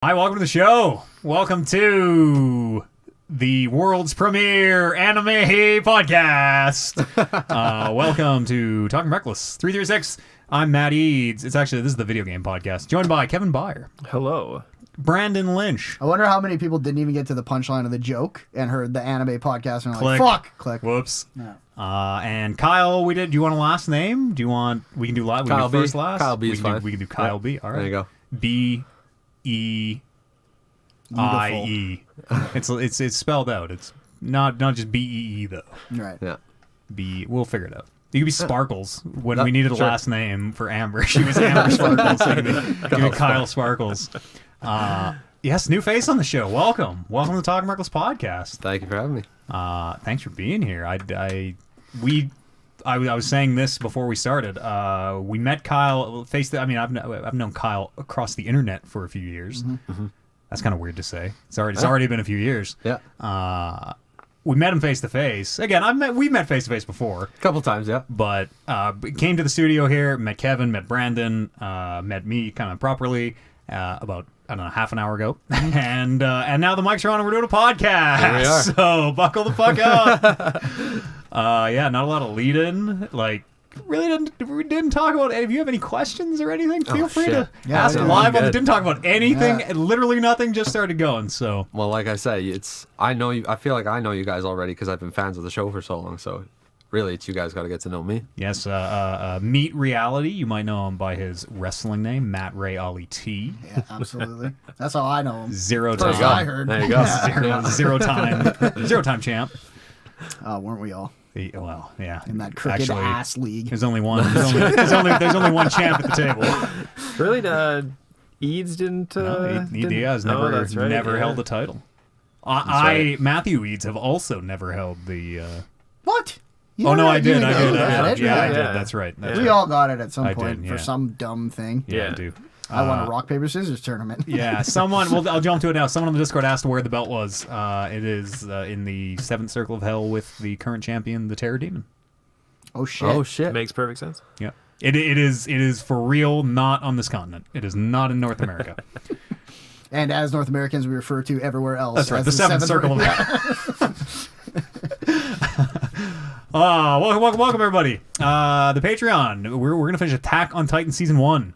Hi, welcome to the show. Welcome to the world's premiere anime podcast. Welcome to Talking Reckless 336. I'm Matt Eads. This is the video game podcast. Joined by Kevin Byer. Hello. Brandon Lynch. I wonder how many people didn't even get to the punchline of the joke and heard the anime podcast and were Click. like, fuck. Click. Whoops. No. And Kyle, do you want a last name? We can do Kyle B. first last? Kyle B is fine. We can do Kyle B. All right. There you go. B-E-I-E. It's spelled out. It's not just B-E-E though. Right. Yeah. We'll figure it out. It could be Sparkles. When we needed a sure. last name for Amber, she was Amber Sparkles. So give me Kyle Sparkles. Yes, new face on the show. Welcome to Talking Reckless podcast. Thank you for having me. Thanks for being here. I was saying this before we started. We met Kyle I've known Kyle across the internet for a few years. Mm-hmm. That's kind of weird to say. It's already been a few years. Yeah. We met him face to face. Again, we met face to face before. A couple times, yeah. But came to the studio here, met Kevin, met Brandon, met me kind of properly about, I don't know, half an hour ago. And now the mics are on and we're doing a podcast. Here we are. So buckle the fuck up. Yeah, not a lot of lead-in. Like, we didn't talk about if you have any questions or anything, feel free to ask live. Didn't talk about anything, literally nothing, just started going. So, well, like I say, I know you. I feel like I know you guys already because I've been fans of the show for so long. So, really, it's you guys got to get to know me. yes, Meet Reality. You might know him by his wrestling name, Matt Ray Ali T. Yeah, absolutely. That's how I know him. Zero That's time. what I heard. There you go. Zero time champ. Weren't we all Well, yeah. in that crooked Actually, ass league? There's only one. There's only one champ at the table. Really, Eads didn't. He has never that's right, held the title. Matthew Eads have also never held the. What? You Oh no, never- I did. you I know did. that, I did. Yeah, I right? did. That's right. That's We right. all got it at some I point did, for yeah. some dumb thing. Yeah, I Yeah. do. I won a rock paper scissors tournament. Yeah, someone. Well, I'll jump to it now. Someone on the Discord asked where the belt was. It is in the seventh circle of hell with the current champion, the Terror Demon. Oh shit. Oh shit. Makes perfect sense. Yeah, it is for real. Not on this continent. It is not in North America. And as North Americans, we refer to everywhere else. That's right. as The seventh circle of hell. Welcome everybody. The Patreon. We're gonna finish Attack on Titan season 1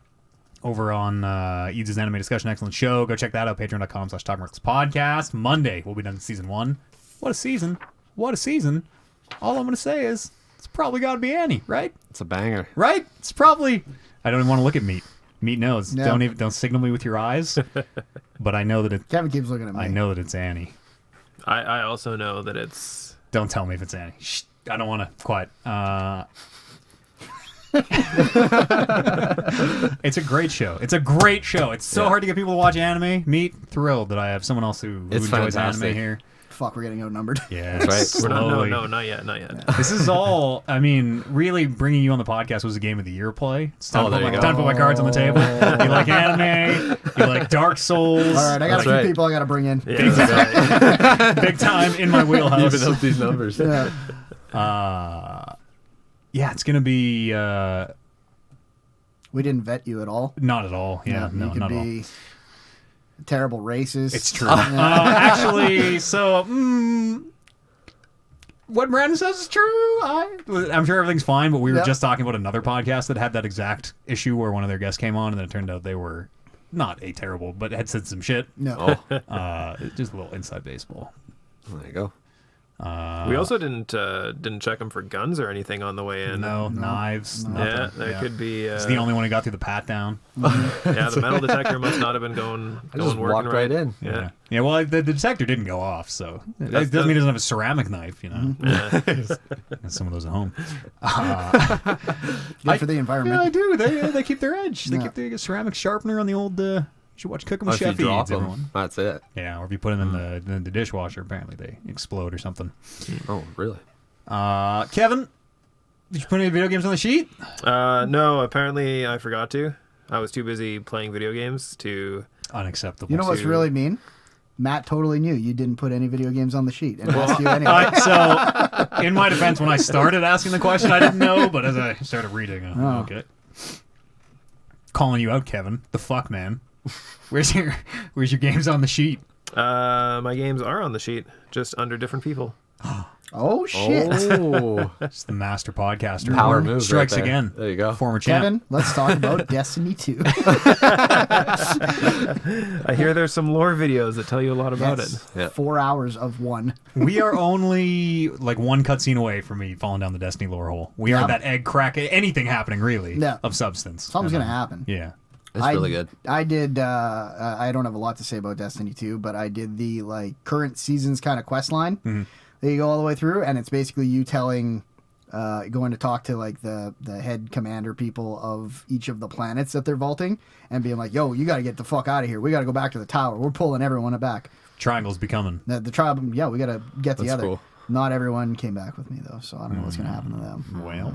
over on Eads' Anime Discussion. Excellent show. Go check that out. Patreon.com/TalkingRecklessPodcast. Monday we'll be done with season 1. What a season! What a season! All I'm gonna say is it's probably got to be Annie, right? It's a banger. Right? It's probably. I don't even want to look at Meat. Meat knows. No. Don't signal me with your eyes. But I know that it. Kevin keeps looking at me. I know that it's Annie. I also know that it's Don't tell me if it's Annie. Shh, I don't want to. Quiet. It's a great show. It's so hard to get people to watch anime. Meet thrilled that I have someone else who It's enjoys fantastic. anime here. Fuck, we're getting outnumbered. Yeah, That's right. we're not, slowly. no, not yet. This is all. I mean, really, bringing you on the podcast was a game of the year play. It's time, Oh, to, there put you my, go. time to put my cards on the table. You like anime? You like Dark Souls? All right, I got That's a few right. people I got to bring in. Yeah, Big time in my wheelhouse. Even up these numbers. Yeah. Yeah, it's gonna be We didn't vet you at all. not at all. Yeah, you no, could not at all. be terrible racist. It's true. Actually, so what Brandon says is true. I'm sure everything's fine, but we were Yep. just talking about another podcast that had that exact issue where one of their guests came on, and then it turned out they were not a terrible, but had said some shit. No. Oh, Just a little inside baseball. there you go. we also didn't check him for guns or anything on the way in. No, knives. Yeah, Nothing. there could be. He's the only one who got through the pat down. Yeah, the metal detector must not have been going I just working walked right in. Yeah. Yeah. Well, the detector didn't go off, so it doesn't mean he doesn't have a ceramic knife. You know, Yeah. some of those at home. Good for the Yeah, environment. I do. They keep their edge. They Yeah. keep the ceramic sharpener on the old. You should watch Cooking Oh, with if you Chef drop Eads, them, everyone. that's it. Yeah, or if you put them in the dishwasher, apparently they explode or something. Oh, really? Kevin, did you put any video games on the sheet? No, apparently I forgot to. I was too busy playing video games to. Unacceptable. You know what's to- really mean? Matt totally knew you didn't put any video games on the sheet and asked you anyway. So, in my defense, when I started asking the question, I didn't know, but as I started reading, Oh. okay. Calling you out, Kevin, the fuck man. Where's your games on the sheet? My games are on the sheet, just under different people. Oh shit. Oh, It's the master podcaster. power move Strikes right there. again. There you go. Former champ. Kevin, let's talk about Destiny 2. I hear there's some lore videos that tell you a lot about That's it. Yeah. 4 hours of one. We are only like one cutscene away from me falling down the Destiny lore hole. We are Yeah. that egg crack. Anything happening really Yeah. of substance. Something's And going to happen. Yeah. It's really good. I did. I don't have a lot to say about Destiny 2, but I did the like current season's kind of quest line that you go all the way through, and it's basically you telling, going to talk to like the head commander people of each of the planets that they're vaulting, and being like, "Yo, you got to get the fuck out of here. We got to go back to the tower. We're pulling everyone back." Triangle's becoming. The tribe, yeah, we got to get That's together. cool. Not everyone came back with me though, so I don't know what's going to happen to them. Well,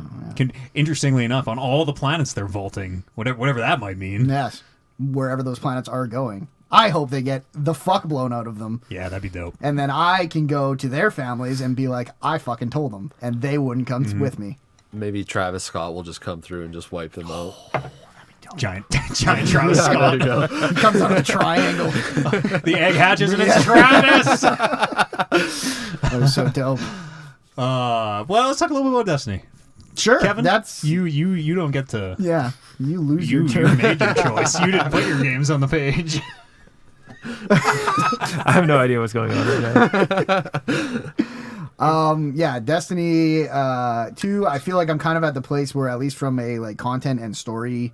interestingly enough, on all the planets they're vaulting, whatever that might mean. Yes, wherever those planets are going, I hope they get the fuck blown out of them. Yeah, that'd be dope. And then I can go to their families and be like, I fucking told them, and they wouldn't come with me. Maybe Travis Scott will just come through and just wipe them out. Giant Travis Scott. He comes out of a triangle. The egg hatches and it's Travis. That was so dope. Well, let's talk a little bit about Destiny. Sure, Kevin, that's you don't get to. yeah. You lose You your turn. made your choice. You didn't put your games on the page. I have no idea what's going on right now. Yeah, Destiny 2. I feel like I'm kind of at the place where, at least from a like content and story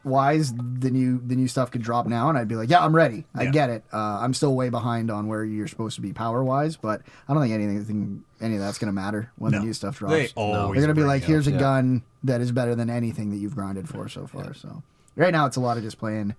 wise, the new stuff could drop now, and I'd be like, yeah, I'm ready. I Yeah. get it. I'm still way behind on where you're supposed to be power wise, but I don't think any of that's gonna matter when No. the new stuff drops. They always They're gonna be bring like, it here's up. a gun that is better than anything that you've grinded for so far. So right now, it's a lot of just playing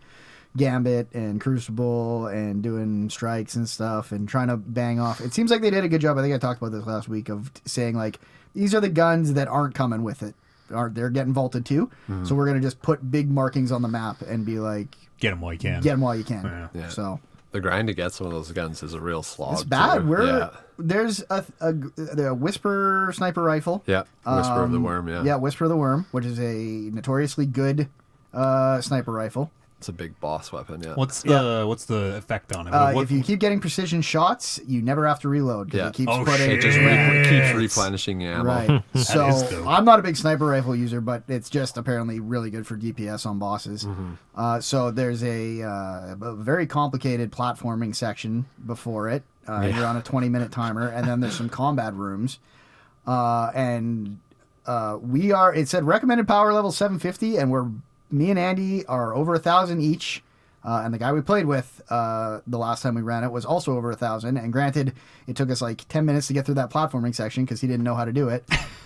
Gambit and Crucible and doing strikes and stuff and trying to bang off. It seems like they did a good job. I think I talked about this last week of saying like, these are the guns that aren't coming with it. They're getting vaulted too. So we're going to just put big markings on the map and be like, Get them while you can. get them while you can. Yeah. Yeah. So The grind to get some of those guns is a real slog. it's bad. Too. There's the Whisper sniper rifle. Yeah. Whisper of the Worm. Yeah. Yeah, Whisper of the Worm, which is a notoriously good sniper rifle. It's a big boss weapon. Yeah. What's the effect on it? What- If you keep getting precision shots, you never have to reload because Yeah. it keeps Oh, putting shit. It just Yeah. keeps replenishing ammo. Right. So is dope. I'm not a big sniper rifle user, but it's just apparently really good for DPS on bosses. So there's a very complicated platforming section before it. You're on a 20-minute timer, and then there's some combat rooms. It said recommended power level 750, and me and Andy are over 1,000 each. And the guy we played with the last time we ran it was also over 1,000. And granted, it took us like 10 minutes to get through that platforming section because he didn't know how to do it.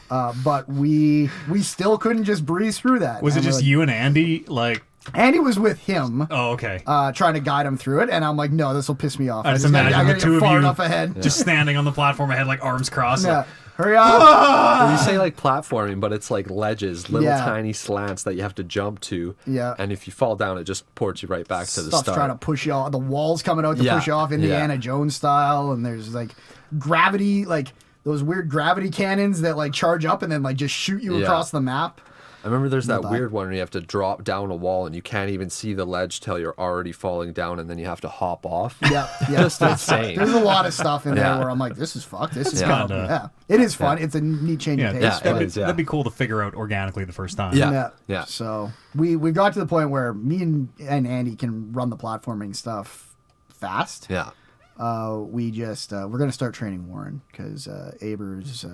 But we still couldn't just breeze through that. was it And we're just like- you and Andy? Like, Andy was with him. oh, okay. Trying to guide him through it, and I'm like, no, this will piss me off. I just gotta- imagine I the gotta two get of far you enough ahead. Just standing on the platform ahead, like arms crossed. Yeah. Like, Hurry up! Well, you say like platforming, but it's like ledges, little Yeah. tiny slants that you have to jump to. Yeah. And if you fall down, it just ports you right back to the Stuff's start. trying to push you off. The walls coming out to Yeah. push you off Indiana Yeah. Jones style, and there's like gravity, like those weird gravity cannons that like charge up and then like just shoot you Yeah. across the map. I remember there's that that. weird one where you have to drop down a wall and you can't even see the ledge till you're already falling down, and then you have to hop off. Yeah, yeah. Just insane. There's a lot of stuff in there Yeah. where I'm like, this is fucked. This is It's fun. kinda- Yeah, it is fun. It's a neat change yeah, of pace. yeah, but- it is, yeah. That'd be cool to figure out organically the first time. Yeah. Yeah. So we got to the point where me and Andy can run the platforming stuff fast. Yeah. We're gonna start training Warren because Aber's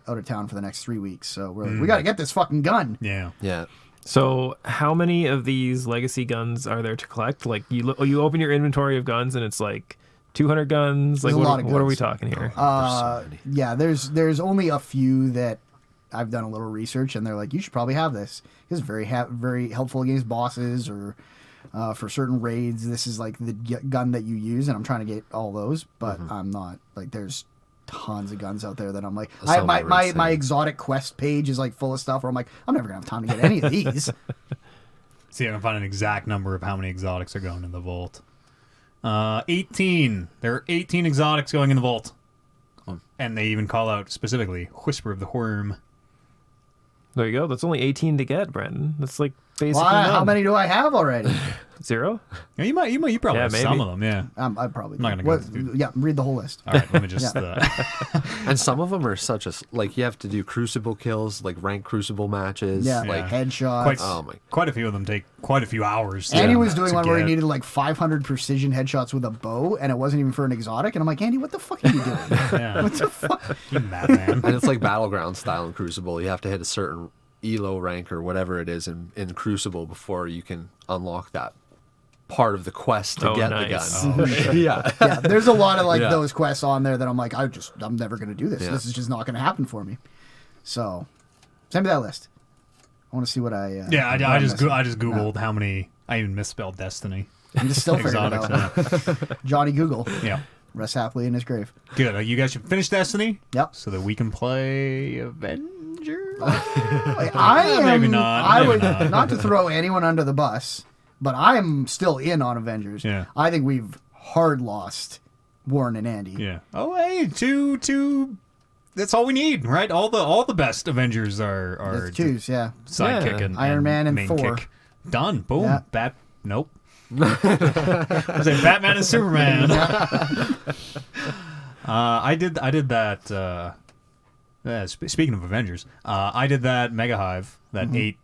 out of town for the next 3 weeks. So we're like, we got to get this fucking gun. Yeah. Yeah. So, how many of these legacy guns are there to collect? Like, you open your inventory of guns, and it's like 200 guns. Like, There's a lot of what are we guns. talking here? Yeah, there's only a few that I've done a little research, and they're like, you should probably have this. It's very very helpful against bosses or for certain raids. This is like the gun that you use, and I'm trying to get all those, but I'm not like there's tons of guns out there that I'm like Some my are my insane. my exotic quest page is like full of stuff where I'm like I'm never gonna have time to get any of these. See if I can find an exact number of how many exotics are going in the vault. 18. There are 18 exotics going in the vault. And they even call out specifically Whisper of the Worm. There you go. That's only 18 to get, Brandon. That's like basically Why? none. How many do I have already? 0? Yeah, you probably Yeah, have maybe. some of them. Yeah. I probably. I'm not gonna What- go through- Yeah, read the whole list. All right. Let me just. And some of them are such a like you have to do crucible kills, like rank crucible matches. Yeah, Like headshots. quite, oh my. quite a few of them take quite a few hours. Andy to- was doing to one where he get. needed like 500 precision headshots with a bow, and it wasn't even for an exotic. And I'm like, Andy, what the fuck are you doing? Yeah. What the fuck? You madman. And it's like battleground style in Crucible. You have to hit a certain elo rank or whatever it is in Crucible before you can unlock that part of the quest to Oh, get nice. the gun. Oh, yeah. Yeah, there's a lot of like Yeah. those quests on there that I'm like, I'm never gonna do this. Yeah. This is just not gonna happen for me. So, send me that list. I want to see what I. Yeah, what I I'm just missing. I just googled how many. I even misspelled Destiny. I'm just still figuring it Exotics. out. Johnny Google Yeah. rests happily in his grave. Good. You guys should finish Destiny. Yep. So that we can play Avengers. I am. Maybe not, I maybe would not. not to throw anyone under the bus, but I'm still in on Avengers. Yeah. I think we've hard lost Warren and Andy. Yeah. Oh, hey, two. That's all we need, right? All the best Avengers are Let's choose. Yeah. sidekick Yeah. and Iron Man and main Thor. kick. Done. Boom. Yeah. Nope. I was like Batman and Superman. I did that. Speaking of Avengers, I did that Mega Hive that Mm-hmm. 8.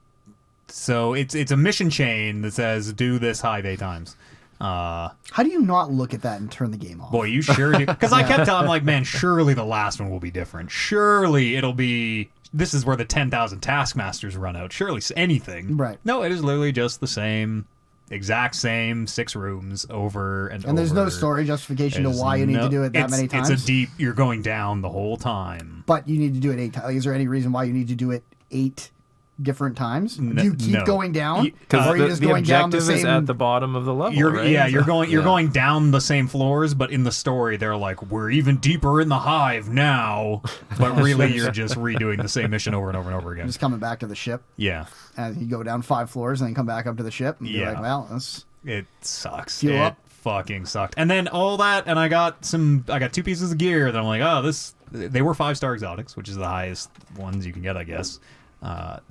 So it's a mission chain that says do this hive 8 times. How do you not look at that and turn the game off? Boy, you sure do. Because I kept telling, like, man, surely the last one will be different. Surely it'll be. This is where the 10,000 Taskmasters run out. Surely anything. Right. No, it is literally just the same, exact same 6 rooms over and over. And there's no story justification to There's why you need no- to do it that many times. It's a deep. You're going down the whole time. But you need to do it 8 times. Like, is there any reason why you need to do it 8 different times? Do you keep no. going down, Because or are you just going down the objective is same? at the bottom of the level. You're right? you're Yeah. going down the same floors, but in the story they're like, we're even deeper in the hive now. But really, you're just redoing the same mission over and over and over again. Just coming back to the ship, Yeah. and you go down 5 floors, and then come back up to the ship, and be Yeah. like, well, that's It sucks. Fuel it up. fucking sucked. And then all that, and I got 2 pieces of gear that I'm like, oh, they were 5-star exotics, which is the highest ones you can get, I guess.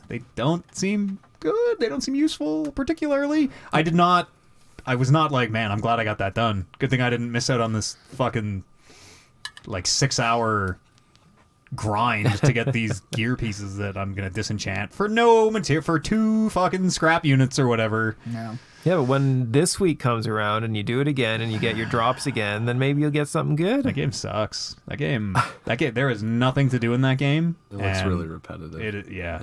They don't seem good. They don't seem useful particularly. I was not like, man, I'm glad I got that done. Good thing I didn't miss out on this fucking like 6-hour grind to get these gear pieces that I'm gonna disenchant for no material, for 2 fucking scrap units or whatever. no. Yeah, but when this week comes around and you do it again and you get your drops again, then maybe you'll get something good. That game sucks. That game. There is nothing to do in that game. It looks and really repetitive.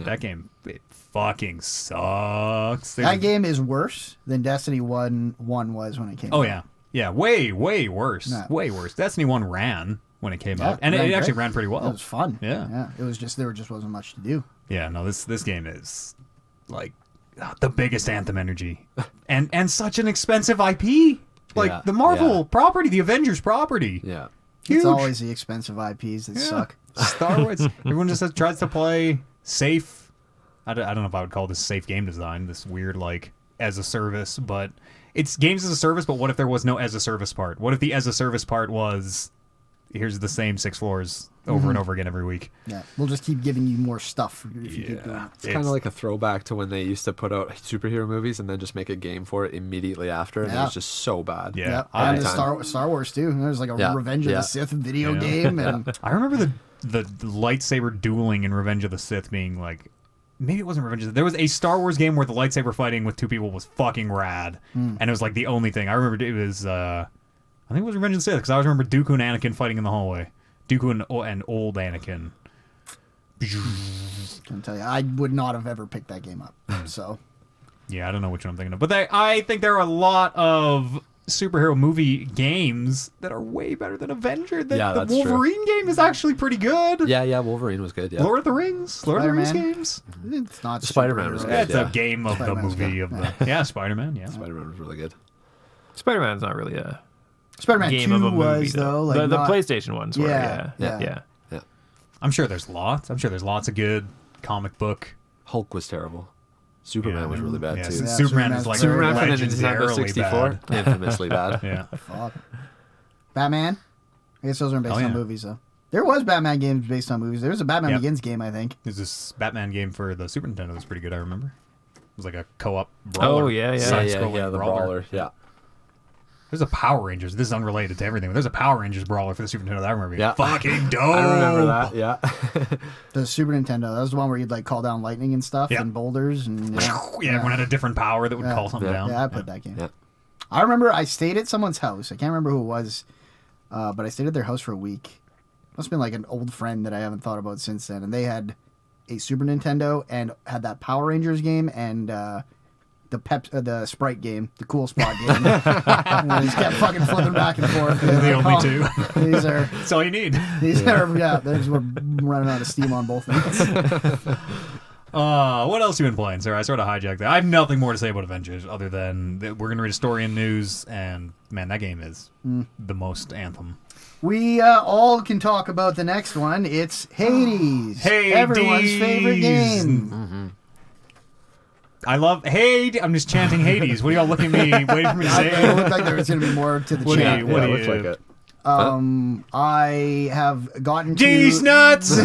That game. It fucking sucks. That game is worse than Destiny 1 was when it came Oh out. yeah, way worse. No. Way worse. Destiny 1 ran when it came Yeah, out, and ran it actually great. ran pretty well. It was fun. Yeah. It was just there just wasn't much to do. Yeah, no, this game is like the biggest Anthem energy, and such an expensive IP. Like Yeah, the Marvel yeah. property, the Avengers property. Yeah. Huge. It's always the expensive IPs that Yeah. suck. Star Wars. Everyone just tries to play safe. I don't know if I would call this safe game design. This weird like as a service, but it's games as a service. But what if there was no as a service part? What if the as a service part was here's the same 6 floors over and over again every week? Yeah, we'll just keep giving you more stuff if you keep doing it. It's kind of like a throwback to when they used to put out superhero movies and then just make a game for it immediately after, and it Yeah. was just so bad. Yeah. Yep. I- And the Time. Star Wars too. There's like a Yeah, Revenge of yeah. the Sith video Yeah. game, and I remember the lightsaber dueling in Revenge of the Sith being like, maybe it wasn't Revenge of the, there was a Star Wars game where the lightsaber fighting with 2 people was fucking rad, and it was like the only thing I remember. It was I think it was Revenge of the Sith because I always remember Dooku and Anakin fighting in the hallway. Dooku and old Anakin. I'll tell you, I would not have ever picked that game up. So Yeah, I don't know which one I'm thinking of, but I think there are a lot of superhero movie games that are way better than Avenger. Yeah, The that's true. Wolverine game is actually pretty good. Yeah, Wolverine was good. Yeah. Lord of the Rings Spider-Man. games. it's not Spider-Man was superhero. good. Yeah, it's Yeah. a game of Spider-Man's the movie good. of the Spider-Man. Yeah, Spider-Man was really good. Spider-Man's not really a Spider-Man game 2 of a movie, was though. Like the not- PlayStation ones were. Yeah, Yeah. yeah. Yeah. I'm sure there's lots. Of good comic book. Hulk was terrible. Superman Yeah. was really bad Yeah, too. Superman Superman's is like very Superman for the legendarily Nintendo 64, bad. infamously bad. Yeah, Fuck. Batman. I guess those aren't based Oh, yeah. on movies though. There was Batman games based on movies. There was a Batman Yep. Begins game, I think. there's this Batman game for the Super Nintendo that's pretty good. I remember. was like a co-op brawler. Oh, yeah, yeah. Side-scrolling the brawler. Yeah. There's a Power Rangers. This is unrelated to everything. But there's a Power Rangers brawler for the Super Nintendo that I remember. Yeah. Fucking dope. I remember that. Yeah. The Super Nintendo. That was the one where you'd like call down lightning and stuff Yeah. and boulders and Yeah, everyone had a different power that would call something down. Yeah, I played that game. Yeah. I remember I stayed at someone's house. I can't remember who it was, but I stayed at their house for a week. Must have been like an old friend that I haven't thought about since then. And they had a Super Nintendo and had that Power Rangers game and the Sprite game, the Cool Spot game. And I just kept fucking flipping back and forth. The Like, only two. These are That's all you need. we're running out of steam on both of these. What else you been playing, sir? I sort of hijacked that. I have nothing more to say about Avengers other than that we're going to read a story in news, and man, that game is the most Anthem. We all can talk about the next one. It's Hades. Hades. Everyone's favorite game. I love Hades. I'm just chanting Hades. What are y'all looking at me, waiting for me to say It looked like there was going to be more to the What do chat. you- what do looks like it. I have gotten to... Geese nuts!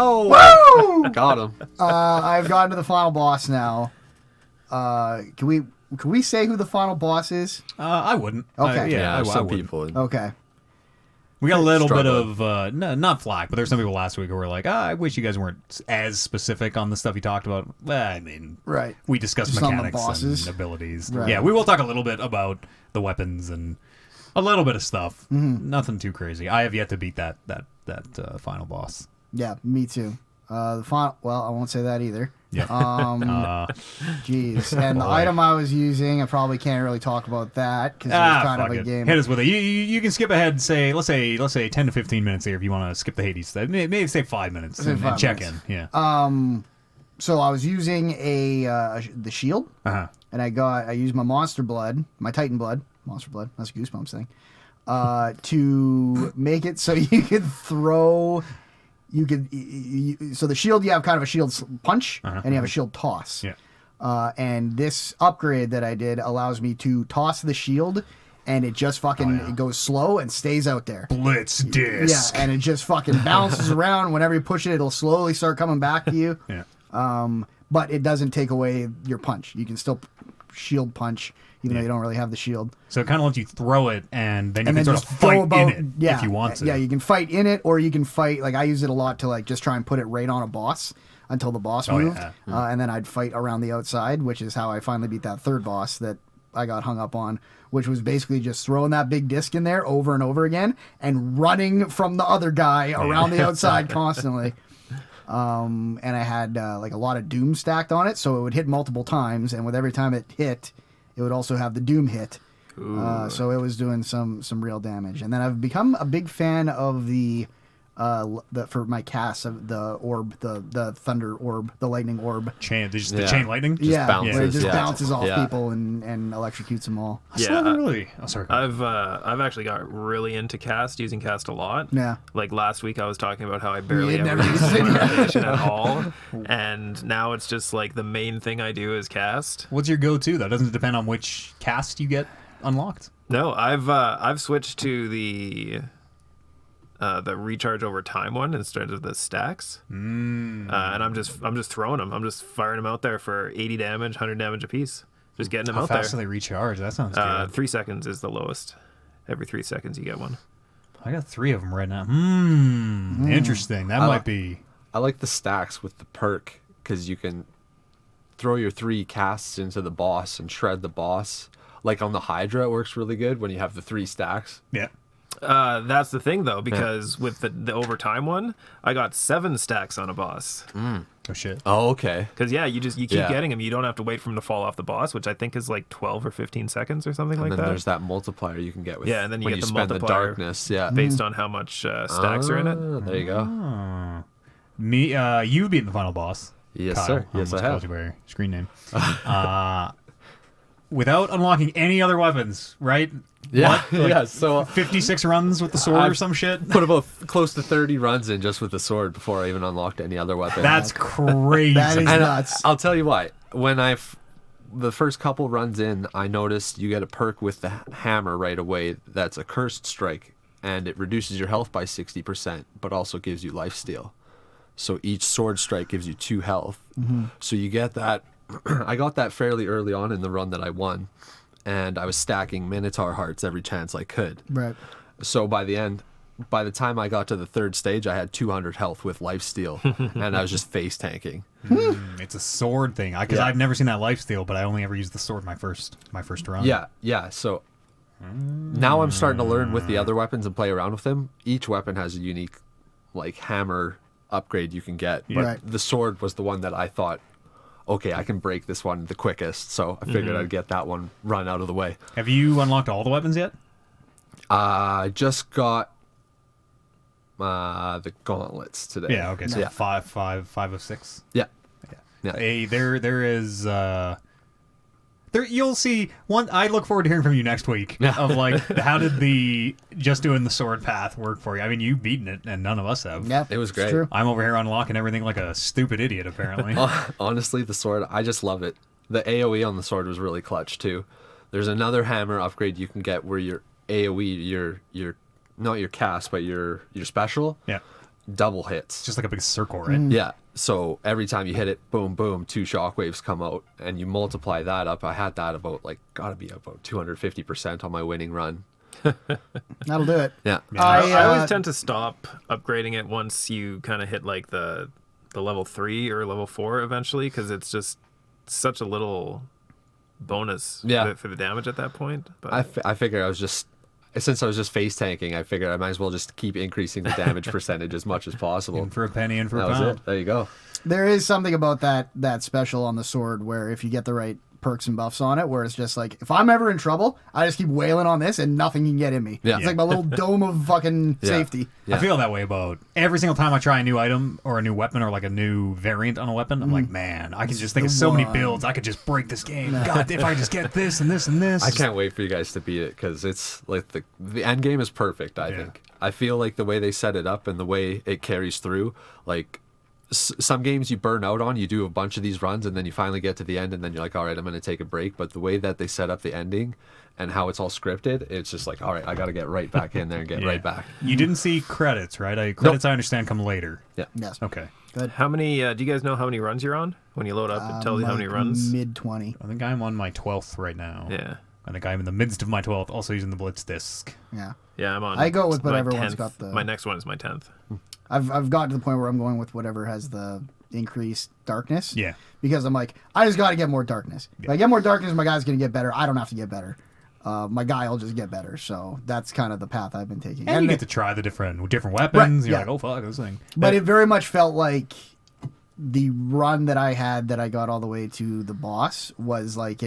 Oh! Woo! Got him. I've gotten to the final boss now. Can we say who the final boss is? I wouldn't. Okay. Yeah, I some wouldn't. people. Okay. We got a little bit Struggling. of not flack, but there's some people last week who were like, I wish you guys weren't as specific on the stuff you talked about. Well, I mean, Right. we discussed Just on the mechanics bosses. and abilities. Right. Yeah, we will talk a little bit about the weapons and a little bit of stuff. Nothing too crazy. I have yet to beat that final boss. Yeah, me too. The final... Well, I won't say that either. Yeah. Jeez. And the Boy. item I was using, I probably can't really talk about that because it's kind of fuck a it. game. Hit us with it. You can skip ahead. Say let's say 10 to 15 minutes here if you want to skip the Hades. Maybe say 5 minutes Say and 5 check minutes. in. Yeah. So I was using the shield, Uh-huh. and I used my monster blood, my Titan blood, monster blood. That's a Goosebumps thing. To make it so you could throw. So the shield, you have kind of a shield punch, and you have a shield toss. Yeah. And this upgrade that I did allows me to toss the shield, and it just fucking it goes slow and stays out there. Blitz disc. Yeah, and it just fucking bounces around. Whenever you push it, it'll slowly start coming back to you. Yeah. But it doesn't take away your punch. You can still shield punch, even though you don't really have the shield. So it kind of lets you throw it, and then you And can then sort just of fight throw about, in it if you want to. Yeah, you can fight in it, or you can fight. Like I use it a lot to like just try and put it right on a boss until the boss moved, yeah. and then I'd fight around the outside, which is how I finally beat that third boss that I got hung up on, which was basically just throwing that big disc in there over and over again and running from the other guy around the outside constantly. And I had like a lot of Doom stacked on it, so it would hit multiple times, and with every time it hit, it would also have the Doom hit. So it was doing some real damage. And then I've become a big fan of the for my cast of the orb, the thunder orb, the lightning orb. The chain lightning. bounces, where it just yeah. bounces off Yeah. people and electrocutes them all. Really. Oh, sorry. I've actually got really into cast, using cast a lot. Yeah. Like last week I was talking about how I barely had ever never use used it, yeah. rotation at all. And now it's just like the main thing I do is cast. What's your go-to though? Doesn't it depend on which cast you get unlocked? No, I've switched to the recharge over time one instead of the stacks. And I'm just throwing them. I'm just firing them out there for 80 damage, 100 damage apiece. Just getting them How out fast do there. they recharge? That sounds good. 3 seconds is the lowest. Every 3 seconds you get one. I got 3 of them right now. Interesting. That might be. I like the stacks with the perk because you can throw your 3 casts into the boss and shred the boss. Like on the Hydra, it works really good when you have the 3 stacks. Yeah. That's the thing though, because with the overtime one, I got 7 stacks on a boss. Oh shit. Oh, okay. Because you keep Yeah. getting them. You don't have to wait for them to fall off the boss, which I think is like 12 or 15 seconds or something And like then that. there's that multiplier you can get with Yeah, and then you when get you the spend the multiplier darkness. Yeah. based on how much stacks are in it. There you go. Me, you beaten the final boss. Yes, Kyle. sir. Yes, almost I called have. you by your screen name. Without unlocking any other weapons, right? Yeah, What? Like yeah. So 56 runs with the sword or I've some shit. put about close to 30 runs in just with the sword before I even unlocked any other weapon. That's crazy. That is And nuts. I'll tell you why. When the first couple runs in, I noticed you get a perk with the hammer right away. That's a cursed strike, and it reduces your health by 60%, but also gives you lifesteal. So each sword strike gives you 2 health. So you get that. I got that fairly early on in the run that I won, and I was stacking Minotaur hearts every chance I could. Right. So by the time I got to the 3rd stage, I had 200 health with lifesteal, and I was just face tanking. It's a sword thing. Because Yeah. I've never seen that lifesteal, but I only ever used the sword my first run. Yeah. So now I'm starting to learn with the other weapons and play around with them. Each weapon has a unique, like, hammer upgrade you can get. But Right. the sword was the one that I thought, okay, I can break this one the quickest. So I figured I'd get that one run out of the way. Have you unlocked all the weapons yet? I just got the gauntlets today. Yeah. Okay. So Yeah. 5 of 6. Yeah. Yeah. There is there you'll see one. I look forward to hearing from you next week of like how did the just doing the sword path work for you. I mean, you've beaten it and none of us have. Yeah, It was it's great. true. I'm over here unlocking everything like a stupid idiot apparently. Honestly, the sword, I just love it. The AoE on the sword was really clutch too. There's another hammer upgrade you can get where your AoE, your not your cast, but your special, Yeah. double hits. It's just like a big circle, right? Yeah. So every time you hit it, boom, boom, 2 shockwaves come out, and you multiply that up. I had that about gotta be about 250% on my winning run. That'll do it. Yeah. I always tend to stop upgrading it once you kind of hit like the level 3 or level 4 eventually, because it's just such a little bonus Yeah. for the damage at that point. But I figured since I was just face tanking, I figured I might as well just keep increasing the damage percentage as much as possible. In for a penny, in for That a was pound. it. There you go. There is something about that special on the sword where if you get the right perks and buffs on it, where it's just like, if I'm ever in trouble, I just keep wailing on this and nothing can get in me. Yeah. It's like my little dome of fucking Yeah. safety. Yeah. I feel that way about every single time I try a new item or a new weapon or like a new variant on a weapon. I'm like, man, I can just think of the so many one. builds. I could just break this game. God, if I just get this and this and this. I can't wait for you guys to beat it because it's like the end game is perfect. I Yeah. think. I feel like the way they set it up and the way it carries through, like some games you burn out on. You do a bunch of these runs and then you finally get to the end and then you're like, all right, I'm going to take a break. But the way that they set up the ending and how it's all scripted, it's just like, all right, I got to get right back in there and get Yeah. right back. You didn't see credits, right? Credits I understand come later. Yeah. Yes. Okay. Good. how many? Do you guys know how many runs you're on? When you load up, it tells you how many runs. Mid 20. I think I'm on my 12th right now. Yeah, I think I'm in the midst of my 12th, also using the Blitz disc. Yeah. yeah, I'm on. I go with my whatever one's 10th. got the- My next one is my 10th. I've gotten to the point where I'm going with whatever has the increased darkness. Yeah. Because I'm like, I just got to get more darkness. If I get more darkness, my guy's going to get better. I don't have to get better. My guy will just get better. So that's kind of the path I've been taking. And you get to try the different weapons. Right, You're yeah. like, oh, fuck, this thing. But it very much felt like the run that I had that I got all the way to the boss was like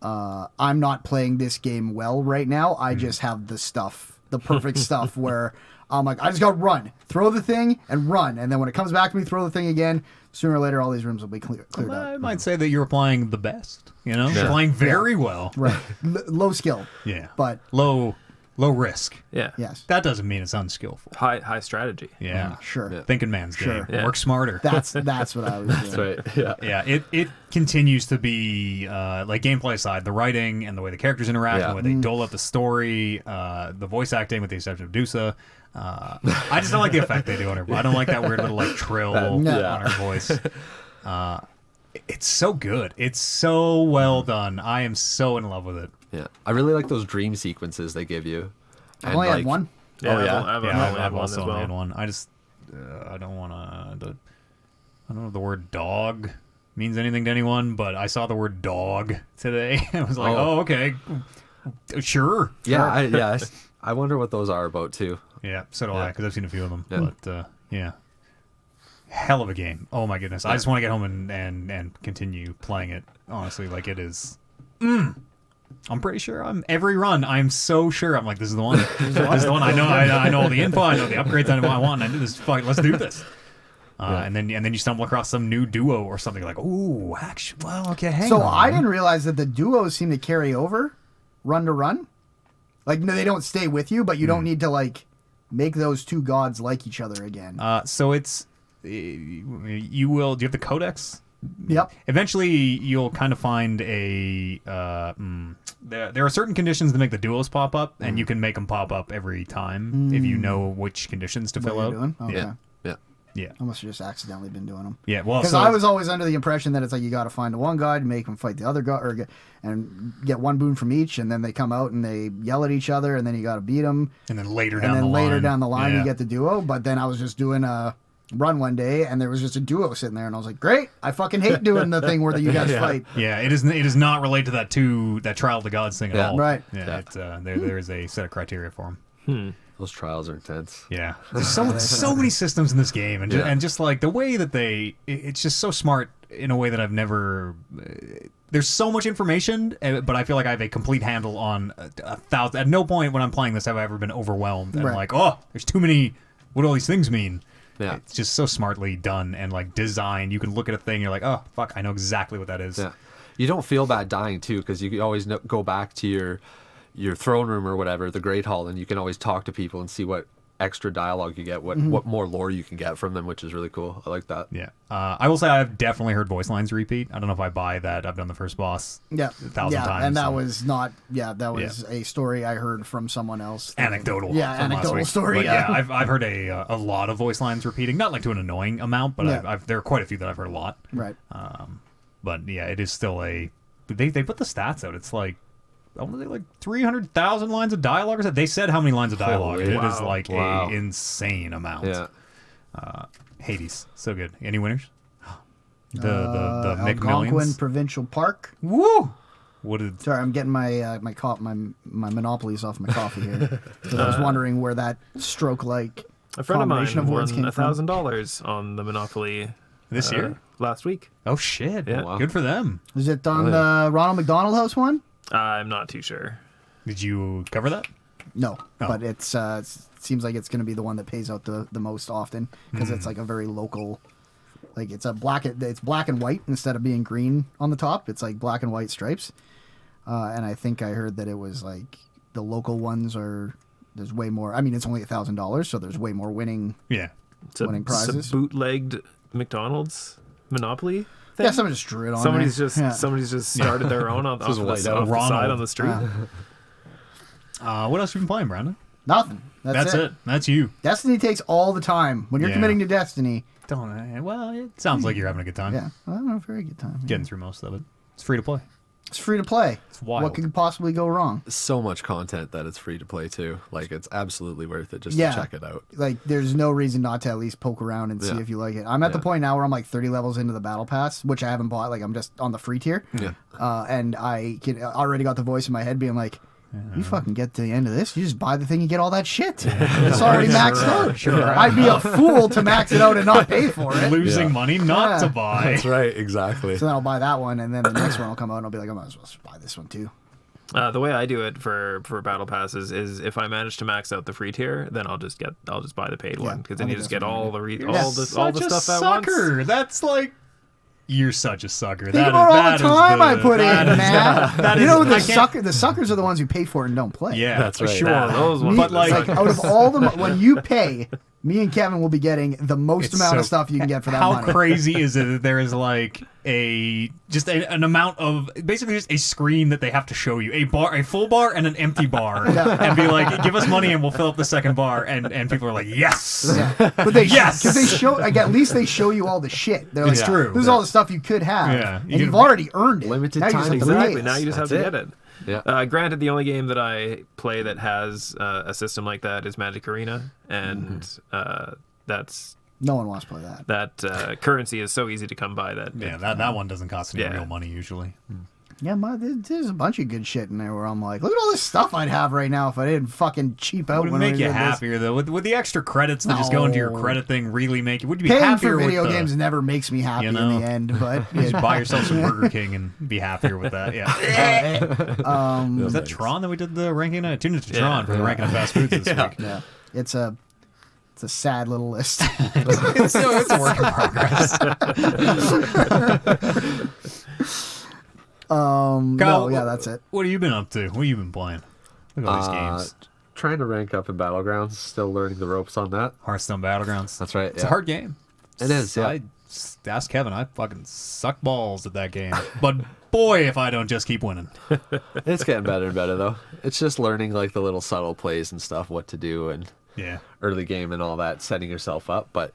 I'm not playing this game well right now. I just have the stuff, the perfect stuff where I'm like, I just got to run, throw the thing and run. And then when it comes back to me, throw the thing again. Sooner or later, all these rooms will be cleared I up. might say that you're applying the best. You know, Yeah. playing very well. Right. Low skill. Yeah. But low risk. Yeah, yes, That doesn't mean it's unskillful. high strategy. Yeah. sure. Yeah. Thinking man's game. Yeah. Work smarter. That's what I was doing. That's right. Yeah. Yeah, it continues to be like gameplay side, the writing and the way the characters interact, Yeah. the way they dole out the story, the voice acting with the exception of Dusa. I just don't like the effect they do on her. I don't like that weird little like trill No. on her voice. It's so good. It's so well done. I am so in love with it. Yeah. I really like those dream sequences they give you. I've And, only had like- one. Yeah, Oh, yeah? I've Yeah, only I've had one also as only well. had one. I just I don't want to. I don't know if the word dog means anything to anyone, but I saw the word dog today. I was like, Oh. oh okay, sure. Yeah. I wonder what those are about too. Yeah, so do I, Yeah. because I've seen a few of them. Yeah. But yeah, hell of a game. Oh my goodness, I just want to get home and continue playing it. Honestly, like it is. I'm pretty sure every run. I'm so sure. I'm like, this is the one. This is the one. I know. I know all the info. I know the upgrades. I know what I want. And I do this. Fuck, let's do this. And then you stumble across some new duo or something like, ooh, actually, well, okay, hang So on. I didn't realize that the duos seem to carry over run to run. Like, no, they don't stay with you, but you don't need to, like, make those two gods like each other again. So it's you will. Do you have the codex? Yep. Eventually, you'll kind of find a. There are certain conditions that make the duos pop up, and you can make them pop up every time if you know which conditions to What fill you're out. doing? Okay. Yeah. Yeah. I must have just accidentally been doing them. Yeah, well, Because so I was always under the impression that it's like you got to find the one guy to make him fight the other guy, and get one boon from each, and then they come out and they yell at each other, and then you got to beat them. and then later And down then the line. later down the line, yeah. you get the duo. But then I was just doing a run one day, and there was just a duo sitting there, and I was like, great! I fucking hate doing the thing where you guys fight. Yeah, it is not related to that Trial of the Gods thing at Yeah. all. Right. Yeah, Yeah. It's, there is a set of criteria for them. Those trials are intense. Yeah, there's so many systems in this game, and just like the way that it's just so smart in a way that I've never. There's so much information, but I feel like I have a complete handle on 1,000. At no point when I'm playing this have I ever been overwhelmed and Right. like, oh, there's too many. What do all these things mean? Yeah. It's just so smartly done and like designed. You can look at a thing, you're like, oh fuck, I know exactly what that is. Yeah. You don't feel bad dying too, because you can always go back to your throne room or whatever, the Great Hall, and you can always talk to people and see what extra dialogue you get, what more lore you can get from them, which is really cool. I like that. Yeah. I will say I've definitely heard voice lines repeat. I don't know if I buy that. I've done the first boss Yeah, 1,000 times. and that so- was not. Yeah, that was a story I heard from someone else. anecdotal. Yeah, from last anecdotal week. story. But Yeah, I've heard a lot of voice lines repeating, not like to an annoying amount, but Yeah. there are quite a few that I've heard a lot. right. But yeah, it is still they put the stats out. It's like I want to say like 300,000 lines of dialogue or something. They said how many lines of dialogue. Holy and it is wow. like Wow. a insane amount. Yeah. Hades, so good. Any winners? The Algonquin McMillions. Provincial Park. Woo! What did? Sorry, I'm getting my my monopolies off my coffee here. So I was wondering where that stroke-like A friend of mine combination of words won came from. $1,000 on the Monopoly This year? last week. Oh shit! Yeah. Wow. Good for them. Is it on the Ronald McDonald House one? I'm not too sure. Did you cover that? No, Oh. but it seems like it's going to be the one that pays out the most often because it's like a very local. Like it's black and white instead of being green on the top. It's like black and white stripes. And I think I heard that it was like the local ones there's way more. I mean, it's only $1,000, so there's way more winning. Yeah. It's a, Winning it's a prizes. bootlegged McDonald's Monopoly thing. Yeah, someone just drew it on Somebody's there. just Yeah. somebody's just started their own on, off, is the, white off out. the Ronald. side on the street. What else have you been playing, Brandon? Nothing. That's it. That's you. Destiny takes all the time. When you're Yeah. committing to Destiny, Well, it sounds like you're having a good time. yeah, I don't know, very good time. Yeah. Getting through most of it. It's free to play. It's free to play. It's wild. What could possibly go wrong? So much content that it's free to play too. Like it's absolutely worth it just Yeah. to check it out. Like, there's no reason not to at least poke around and see Yeah. if you like it. I'm at the Yeah. point now where I'm like 30 levels into the battle pass, which I haven't bought. Like, I'm just on the free tier. Yeah. And I already got the voice in my head being like, you fucking get to the end of this, you just buy the thing and get all that shit. It's already maxed out. Sure. I'd be a fool to max it out and not pay for it. Losing Yeah. money not Yeah. to buy. That's right, exactly. So then I'll buy that one, and then the next one will come out, and I'll be like, I might as well just buy this one too. The way I do it for battle passes is if I manage to max out the free tier, then I'll just buy the paid one because then I you think just that's get what I'm all gonna the do. all the stuff at once. sucker. That's like you're such a sucker. Think about all the time I put in, man. that You is- know, I can't- the suckers are the ones who pay for it and don't play. Yeah, That's for right. sure. Yeah, those ones. But like, Like, out of all the when you pay, me and Kevin will be getting the most it's amount so- of stuff you can get for that how money. crazy is it that there is like an amount of basically just a screen that they have to show you a full bar and an empty bar and be like, give us money and we'll fill up the second bar and people are like, yes. Yeah. But they Yes! because they show like at least they show you all the shit. They're like, It's true. This is all the stuff you could have, Yeah. and You you've can- already earned it. Limited now you just time, have to pay Exactly. it. Now you just have to That's get it. it. Yeah. Granted, the only game that I play that has a system like that is Magic Arena, and that's No one wants to play that. currency is so easy to come by that. Yeah, that one doesn't cost any Yeah. real money usually. Yeah, there's a bunch of good shit in there where I'm like, look at all this stuff I'd have right now if I didn't fucking cheap out. Would it when make I you did this. happier though? Would the extra credits that just go into your No. credit thing really make you? Would you be Paying happier for video with the, games never makes me happy you know? in the end, but Just buy yourself some Burger King and be happier with that. Yeah. Was that Tron that we did the ranking? I tuned into Tron for the ranking of fast foods this week. yeah, it's a sad little list. It's a work in progress. No, yeah, that's it. What have you been up to? What have you been playing? Look at all these games. Trying to rank up in Battlegrounds, still learning the ropes on that. Hearthstone Battlegrounds. That's right. It's a hard game. It is, yeah. I asked Kevin. I fucking suck balls at that game. But boy, if I don't just keep winning. It's getting better and better though. It's just learning like the little subtle plays and stuff, what to do and Yeah. early game and all that, setting yourself up. But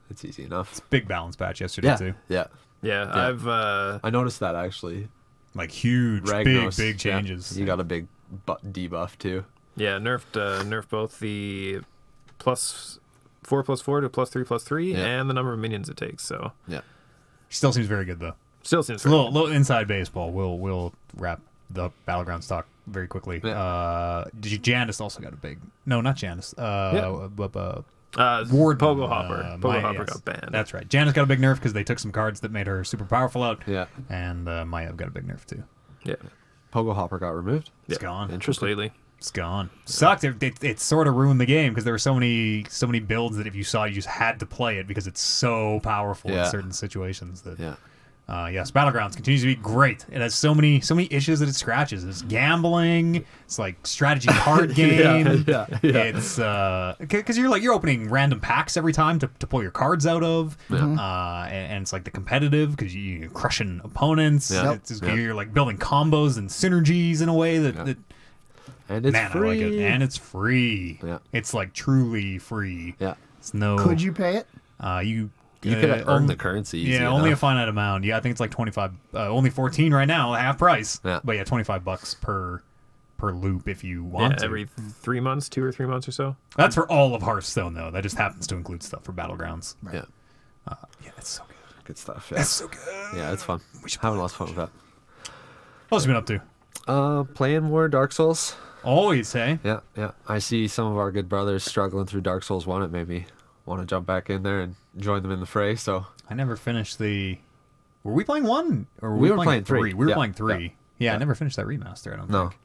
It's easy enough. Big balance patch yesterday too. Yeah. Yeah. I noticed that actually. Like huge, Ragnos, big changes. You got a big debuff too. Yeah, nerfed both the +4/+4 to +3/+3 and the number of minions it takes. So Yeah. Still seems very good though. still seems It's a little inside baseball. We'll wrap the Battlegrounds talk very quickly. Janice also got a big. No, not Janice. Ward Pogo Hopper. Pogo Hopper yes. got banned. That's right. Janice got a big nerf because they took some cards that made her super powerful out. Yeah. And Maya got a big nerf too. Yeah, Pogo Hopper got removed. It's gone. Interesting. completely. It's gone. Sucked. It sort of ruined the game because there were so many builds that if you saw, you just had to play it because it's so powerful in certain situations. That yes, Battlegrounds continues to be great. It has so many issues that it scratches. It's gambling. It's like strategy card game. Yeah. It's because you're opening random packs every time to pull your cards out of. And it's like the competitive because you're crushing opponents. Yeah. You're like building combos and synergies in a way that And it's man, free. I like it. And it's free. Yeah. It's like truly free. Yeah. It's no. Could you pay it? You could earn the currency. Easy only a enough. finite amount. Yeah, I think it's like 25. Only 14 right now, half price. Yeah. But yeah, $25 per loop if you want Yeah, to. every 3 months, 2 or 3 months or so. That's for all of Hearthstone though. That just happens to include stuff for Battlegrounds. Yeah. Yeah, it's so good. Good stuff. Yeah. That's so good. Yeah, it's fun. Having lots of fun with that. What's you been up to? Playing more Dark Souls. Always, hey? Yeah. I see some of our good brothers struggling through Dark Souls 1. It made me want to jump back in there and join them in the fray. So I never finished the. Were we playing 1 or We were playing 3. We were Yeah, playing 3. Yeah, I yeah. never finished that remaster. I don't no, think.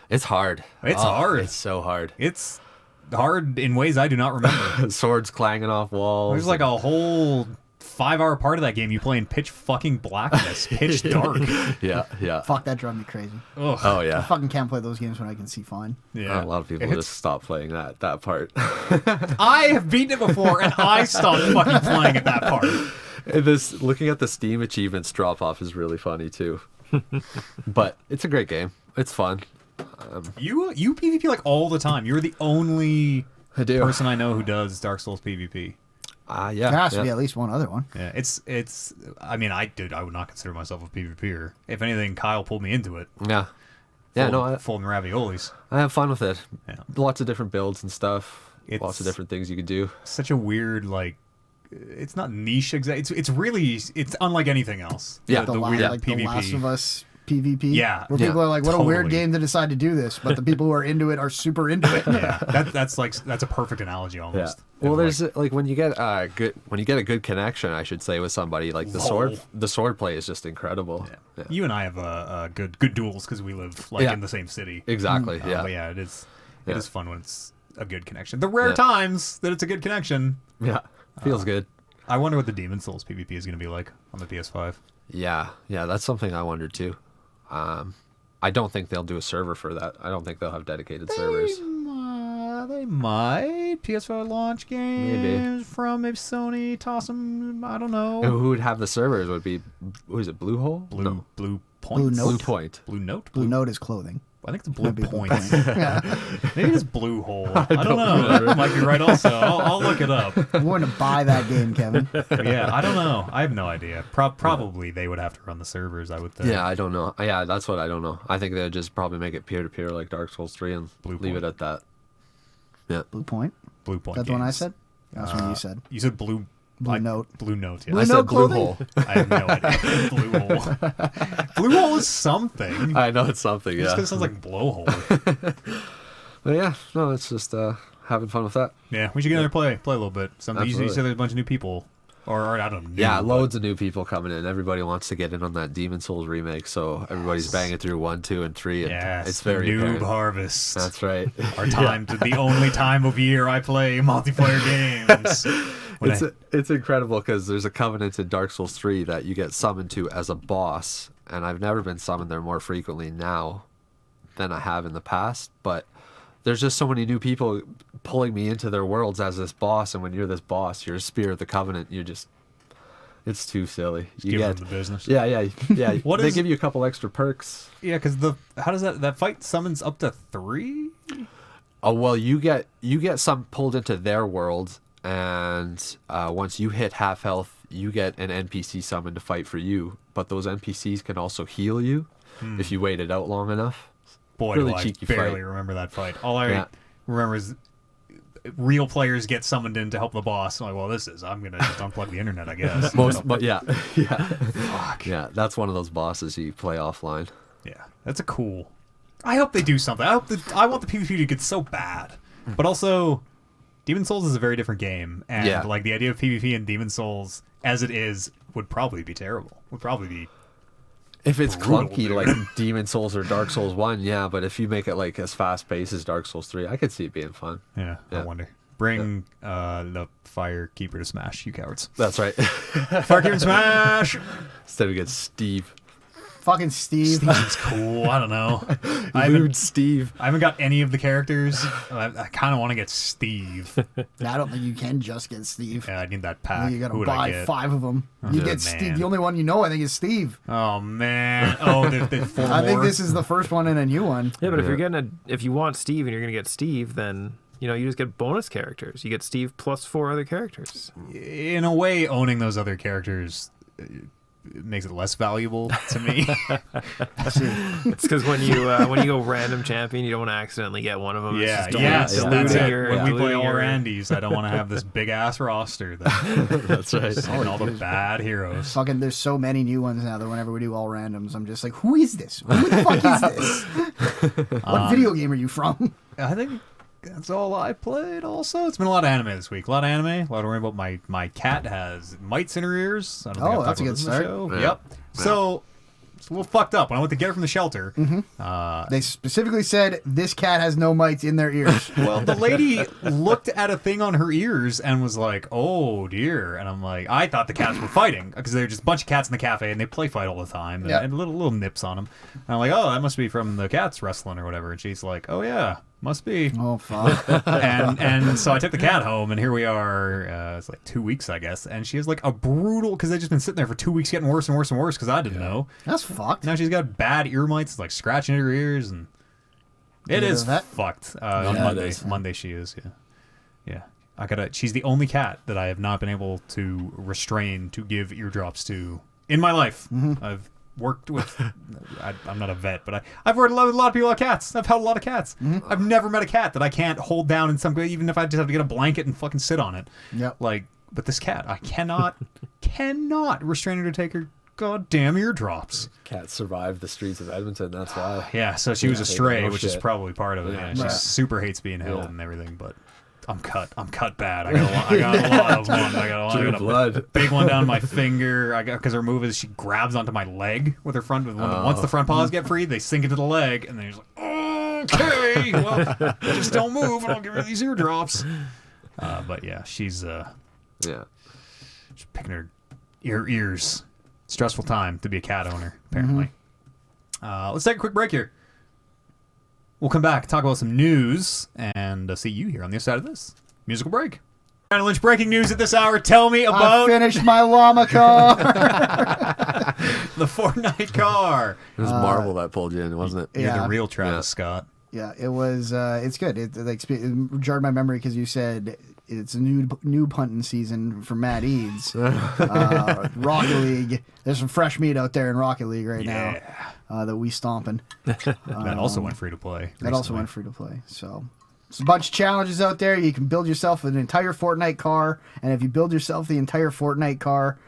it's hard. It's hard. It's so hard. It's hard in ways I do not remember. Swords clanging off walls. There's like a whole 5-hour part of that game you play in pitch fucking blackness, pitch dark. Yeah. Fuck, that drove me crazy. Ugh. Oh I yeah. fucking can't play those games when I can see fine. Yeah. A lot of people It's- just stop playing that part. I have beaten it before, and I stopped fucking playing at that part. And this looking at the Steam achievements drop off is really funny too. But it's a great game. It's fun. You PvP like all the time. You're the only I do. person I know who does Dark Souls PvP. Yeah. There has to yeah. be at least one other one. Yeah, it's. I mean, I would not consider myself a PvPer. If anything, Kyle pulled me into it. Yeah. Yeah, no, folding raviolis. I have fun with it. Yeah. Lots of different builds and stuff. It's- Lots of different things you can do. Such a weird like. It's not niche exact. It's really it's unlike anything else. Yeah. The, the la- weird like PvP. the Last of Us PvP. Yeah. Where Yeah. people are like, what a weird Totally. game to decide to do this, but the people who are into it are super into it. Yeah, that's a perfect analogy Yeah. almost. Well, Of, there's like, like when you get a good connection, I should say, with somebody, like the sword play is just incredible. yeah. You and I have a good duels because we live like Yeah. in the same city. Exactly. Yeah. But yeah, it is Yeah. fun when it's a good connection. The rare Yeah. times that it's a good connection. Yeah. Feels good. I wonder what the Demon Souls PvP is going to be like on the PS5. Yeah. That's something I wondered too. I don't think they'll do a server for that. I don't think they'll have dedicated servers. They might PS5 launch games Maybe. from maybe Sony. Toss them. I don't know. Who would have the servers would be, who is it, Bluehole? Blue No. Blue Point. Note. Blue Point. Blue Note. Blue Note is clothing. I think it's Blue Might be Point. Yeah. Maybe it's Blue Hole. I don't know. That might be right. Also, I'll look it up. I'm going to buy that game, Kevin. But yeah, I don't know. I have no idea. Probably they would have to run the servers. I would think. Yeah, I don't know. Yeah, that's what I don't know. I think they'd just probably make it peer-to-peer like Dark Souls 3 and Blue leave Point. it at that. Yeah. Blue Point. Blue Point. That's the one I games. said. That's what you said. You said Blue. Blue Note. Blue Note. Yeah. Blue I said Note Blue clothing? Hole. I have no idea. Blue Hole. Blue Hole is something. I know it's something, Just yeah. 'cause it sounds like blowhole. But yeah, no, it's just having fun with that. Yeah, we should get in there play a little bit. You Absolutely. said there's a bunch of new people, or I don't know. Yeah, loads of new people coming in. Everybody wants to get in on that Demon Souls remake, so everybody's banging through 1, 2, and 3. And Yes, it's very noob apparent. harvest. That's right. Our time to the only time of year I play multiplayer games. When It's incredible because there's a covenant in Dark Souls 3 that you get summoned to as a boss, and I've never been summoned there more frequently now than I have in the past, but there's just so many new people pulling me into their worlds as this boss, and when you're this boss, you're a Spear of the Covenant, it's too silly. You give get them the business. Yeah. What they is- give you a couple extra perks. Yeah, because how does that fight summons up to 3? Oh well, you get some pulled into their world, and once you hit half health, you get an NPC summoned to fight for you. But those NPCs can also heal you if you wait it out long enough. Boy, Really do I cheeky barely fight. remember that fight. All I remember is real players get summoned in to help the boss. I'm like, well, I'm gonna just unplug the internet, I guess. But yeah. Yeah, that's one of those bosses you play offline. Yeah, that's a cool. I hope they do something. I want the PvP to get so bad, but also, Demon Souls is a very different game, and like the idea of PvP in Demon Souls as it is would probably be terrible. Would probably be. If it's Brutal, clunky dude. like Demon Souls or Dark Souls 1, yeah, but if you make it like as fast paced as Dark Souls 3, I could see it being fun. Yeah, I wonder. Bring the Firekeeper to Smash, you cowards. That's right. Firekeeper to Smash. Instead we get Steve. Fucking Steve. Steve's cool. I don't know. Lewd Steve. I haven't got any of the characters. I kind of want to get Steve. I don't think you can just get Steve. Yeah, I need that pack. You gotta Who would I buy get? 5 of them. You Oh, get Steve. man. The only one you know, I think, is Steve. Oh man. Oh, there's 4 I think more. this is the first one and a new one. Yeah, but if you want Steve and you're gonna get Steve, then you just get bonus characters. You get Steve plus 4 other characters. In a way, owning those other characters makes it less valuable to me. It's because when you go random champion, you don't want to accidentally get one of them. Yeah, It's just yes, diluting that's it. your- When we play diluting all your- Randies, I don't want to have this big ass roster that That's right. and all the bad heroes. Fucking, there's so many new ones now that whenever we do all randoms, I'm just like, who is this? Who the fuck is this? What video game are you from? I think that's all I played. Also, it's been a lot of anime this week. A lot of anime. A lot of worrying about my cat has mites in her ears. I don't think I've that's talked a about good this in the start. show. Yeah. Yep. Yeah. So it's a little fucked up. When I went to get her from the shelter, They specifically said this cat has no mites in their ears. well, the lady looked at a thing on her ears and was like, "Oh dear," and I'm like, I thought the cats were fighting because they're just a bunch of cats in the cafe and they play fight all the time and, Yeah. and little nips on them. And I'm like, "Oh, that must be from the cats wrestling or whatever." And she's like, "Oh yeah, must be." Oh, fuck. and so I took the cat home, and here we are. It's like 2 weeks, I guess, and she has like a brutal because they've just been sitting there for 2 weeks, getting worse and worse and worse because I didn't know. That's fucked. Now she's got bad ear mites, like scratching at her ears, and it you is do that? fucked. On Monday, Mondays. Monday she is, yeah. I gotta. She's the only cat that I have not been able to restrain to give eardrops to in my life. I've worked with. I'm not a vet, but I've worked with a lot of people with cats. I've held a lot of cats. I've never met a cat that I can't hold down in some way, even if I just have to get a blanket and fucking sit on it. Yep. Like, but this cat, I cannot restrain her to take her goddamn eardrops. Cat survived the streets of Edmonton, that's why. Yeah, so she was a stray, no which is shit. probably part of it. Yeah, she Right. super hates being held Yeah. and everything, but I'm cut bad. I got a lot of them. I got Drew a blood. big one down my finger. I got because her move is she grabs onto my leg with her front. Once the front paws get free, they sink into the leg, and then she's like, "Okay, well, just don't move, and I'll give her these eardrops." But yeah, she's Yeah. picking her ears. Stressful time to be a cat owner, apparently. Let's take a quick break here. We'll come back, talk about some news, and see you here on the other side of this musical break. Ryan Lynch, breaking news at this hour. Tell me I about finished my llama car. the Fortnite car. It was Marvel that pulled you in, wasn't it? You're Yeah. the real Travis Yeah. Scott. Yeah, it was. It's good. It jarred my memory because you said it's a new hunting season for Matt Eads. Rocket League. There's some fresh meat out there in Rocket League right now that we stomping. That also went free to play. That also went free to play. So there's a bunch of challenges out there. You can build yourself an entire Fortnite car, and if you build yourself the entire Fortnite car,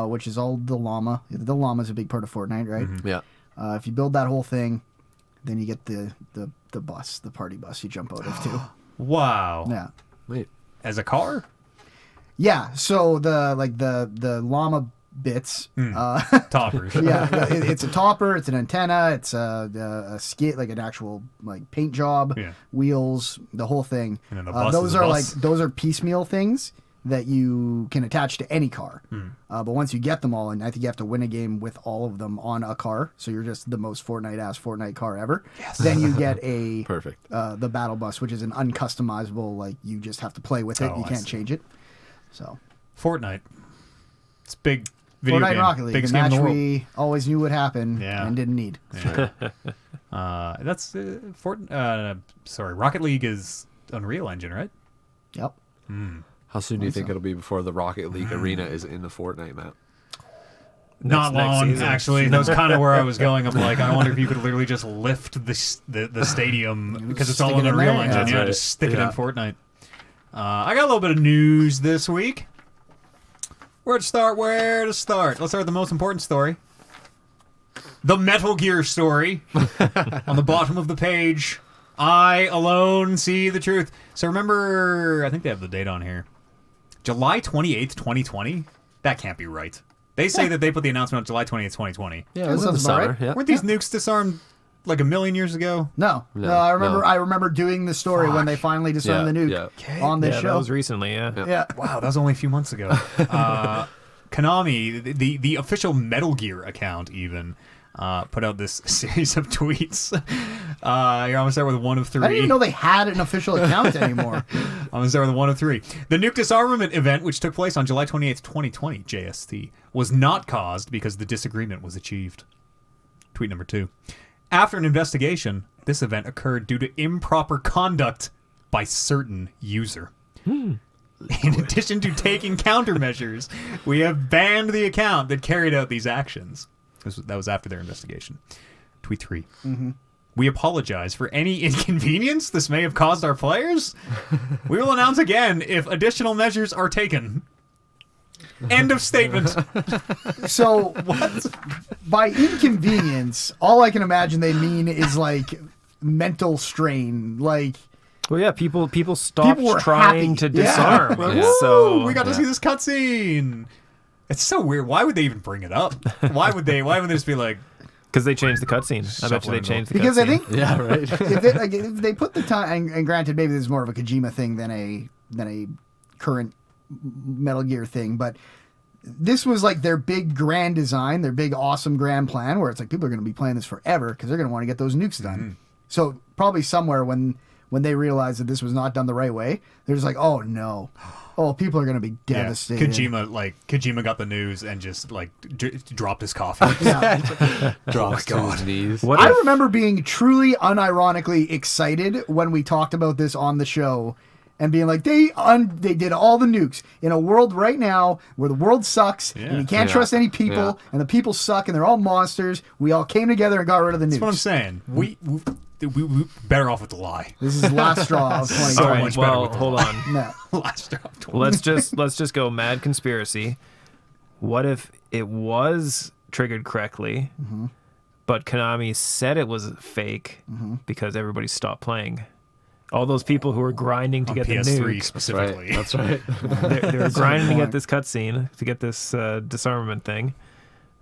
which is all the llama's a big part of Fortnite, right? Yeah. If you build that whole thing, then you get the bus, the party bus you jump out of too. Wow. Yeah. Wait. As a car? Yeah, so the llama bits, Toppers. yeah, it's a topper, it's an antenna, it's a skit, like an actual like paint job, Yeah. wheels, the whole thing. And then the bus those is a are bus. those are piecemeal things that you can attach to any car. But once you get them all, and I think you have to win a game with all of them on a car, so you're just the most Fortnite car ever. Yes. Then you get a Perfect. the battle bus, which is an uncustomizable, like you just have to play with it. Oh, You I can't see. change it. So Fortnite. It's big video Fortnite game. and Rocket League, Biggest the game in match the world. we always knew would happen Yeah. and didn't need. That's Rocket League is Unreal Engine, right? Yep. How soon do you think it'll be before the Rocket League arena is in the Fortnite map? Not next long, season. actually. That was kind of where I was going. I'm like, I wonder if you could literally just lift the stadium because it's all Stick in it in Unreal there, Engine. that's Yeah, right. just stick it in Yeah. Fortnite. I got a little bit of news this week. Where to start? Let's start with the most important story. The Metal Gear story. On the bottom of the page. I alone see the truth. So remember, I think they have the date on here. July 28th, 2020? That can't be right. They say that they put the announcement on July 28th, 2020. Yeah, it was in the summer, Yeah. Weren't these nukes disarmed like a million years ago? No, No, I remember. no. I remember doing the story when they finally disarmed the nuke on this Yeah, show. that was recently. Yeah. Yeah. Wow, that was only a few months ago. Konami, the official Metal Gear account, even put out this series of tweets. Here, I'm gonna start with one of three. I didn't even know they had an official account anymore. I'm gonna start with one of three. The nuke disarmament event, which took place on July 28th, 2020, JST, was not caused because the disagreement was achieved. Tweet number 2. After an investigation, this event occurred due to improper conduct by certain user. In addition to taking countermeasures, we have banned the account that carried out these actions. That was after their investigation. Tweet 3. We apologize for any inconvenience this may have caused our players. We will announce again if additional measures are taken. End of statement. So, by inconvenience, all I can imagine they mean is like mental strain. Like, Well, yeah, people stopped People were trying happy. to Yeah. disarm. Yeah. So We got to see this cutscene. It's so weird. Why would they even bring it up? Why would they just be like, because they changed the cutscene. I bet you they Shuffling changed the because cutscene. I think Yeah, right. if they put the time, and granted, maybe this is more of a Kojima thing than a current Metal Gear thing, but this was like their big grand design, their big awesome grand plan, where it's like people are going to be playing this forever because they're going to want to get those nukes done. So probably somewhere when they realized that this was not done the right way, they're just like, oh no, people are going to be yeah, devastated. Kojima got the news and just like dropped his coffee. Yeah. Drops to his knees. What I if- remember being truly unironically excited when we talked about this on the show and being like, they did all the nukes in a world right now where the world sucks and you can't Yeah. trust any people Yeah. and the people suck and they're all monsters. We all came together and got rid of the nukes. That's what I'm saying. We better off with the lie. This is the last straw of 2020. So All right, much better well, with the hold on. No. Last drop. 20. let's just go mad conspiracy. What if it was triggered correctly, but Konami said it was fake because everybody stopped playing? All those people who were grinding to On get the PS3 nuke, specifically. Right. That's right. they were grinding to point. get this cutscene, to get this disarmament thing.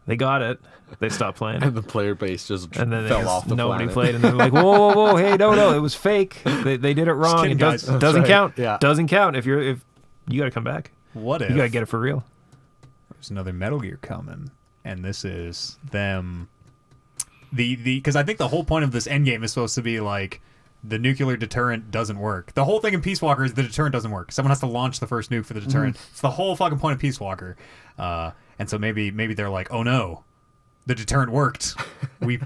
They got it. They stopped playing. And the player base just And then fell off the nobody planet. played, and they're like, "Whoa, hey, no, it was fake. They did it wrong. kidding, It guys. doesn't right. count. Yeah. Doesn't count. If you got to come back, What if you got to get it for real." there's another Metal Gear coming, and this is them. Because I think the whole point of this end game is supposed to be like the nuclear deterrent doesn't work. The whole thing in Peace Walker is the deterrent doesn't work. Someone has to launch the first nuke for the deterrent. It's the whole fucking point of Peace Walker. And so maybe they're like, oh no, the deterrent worked. We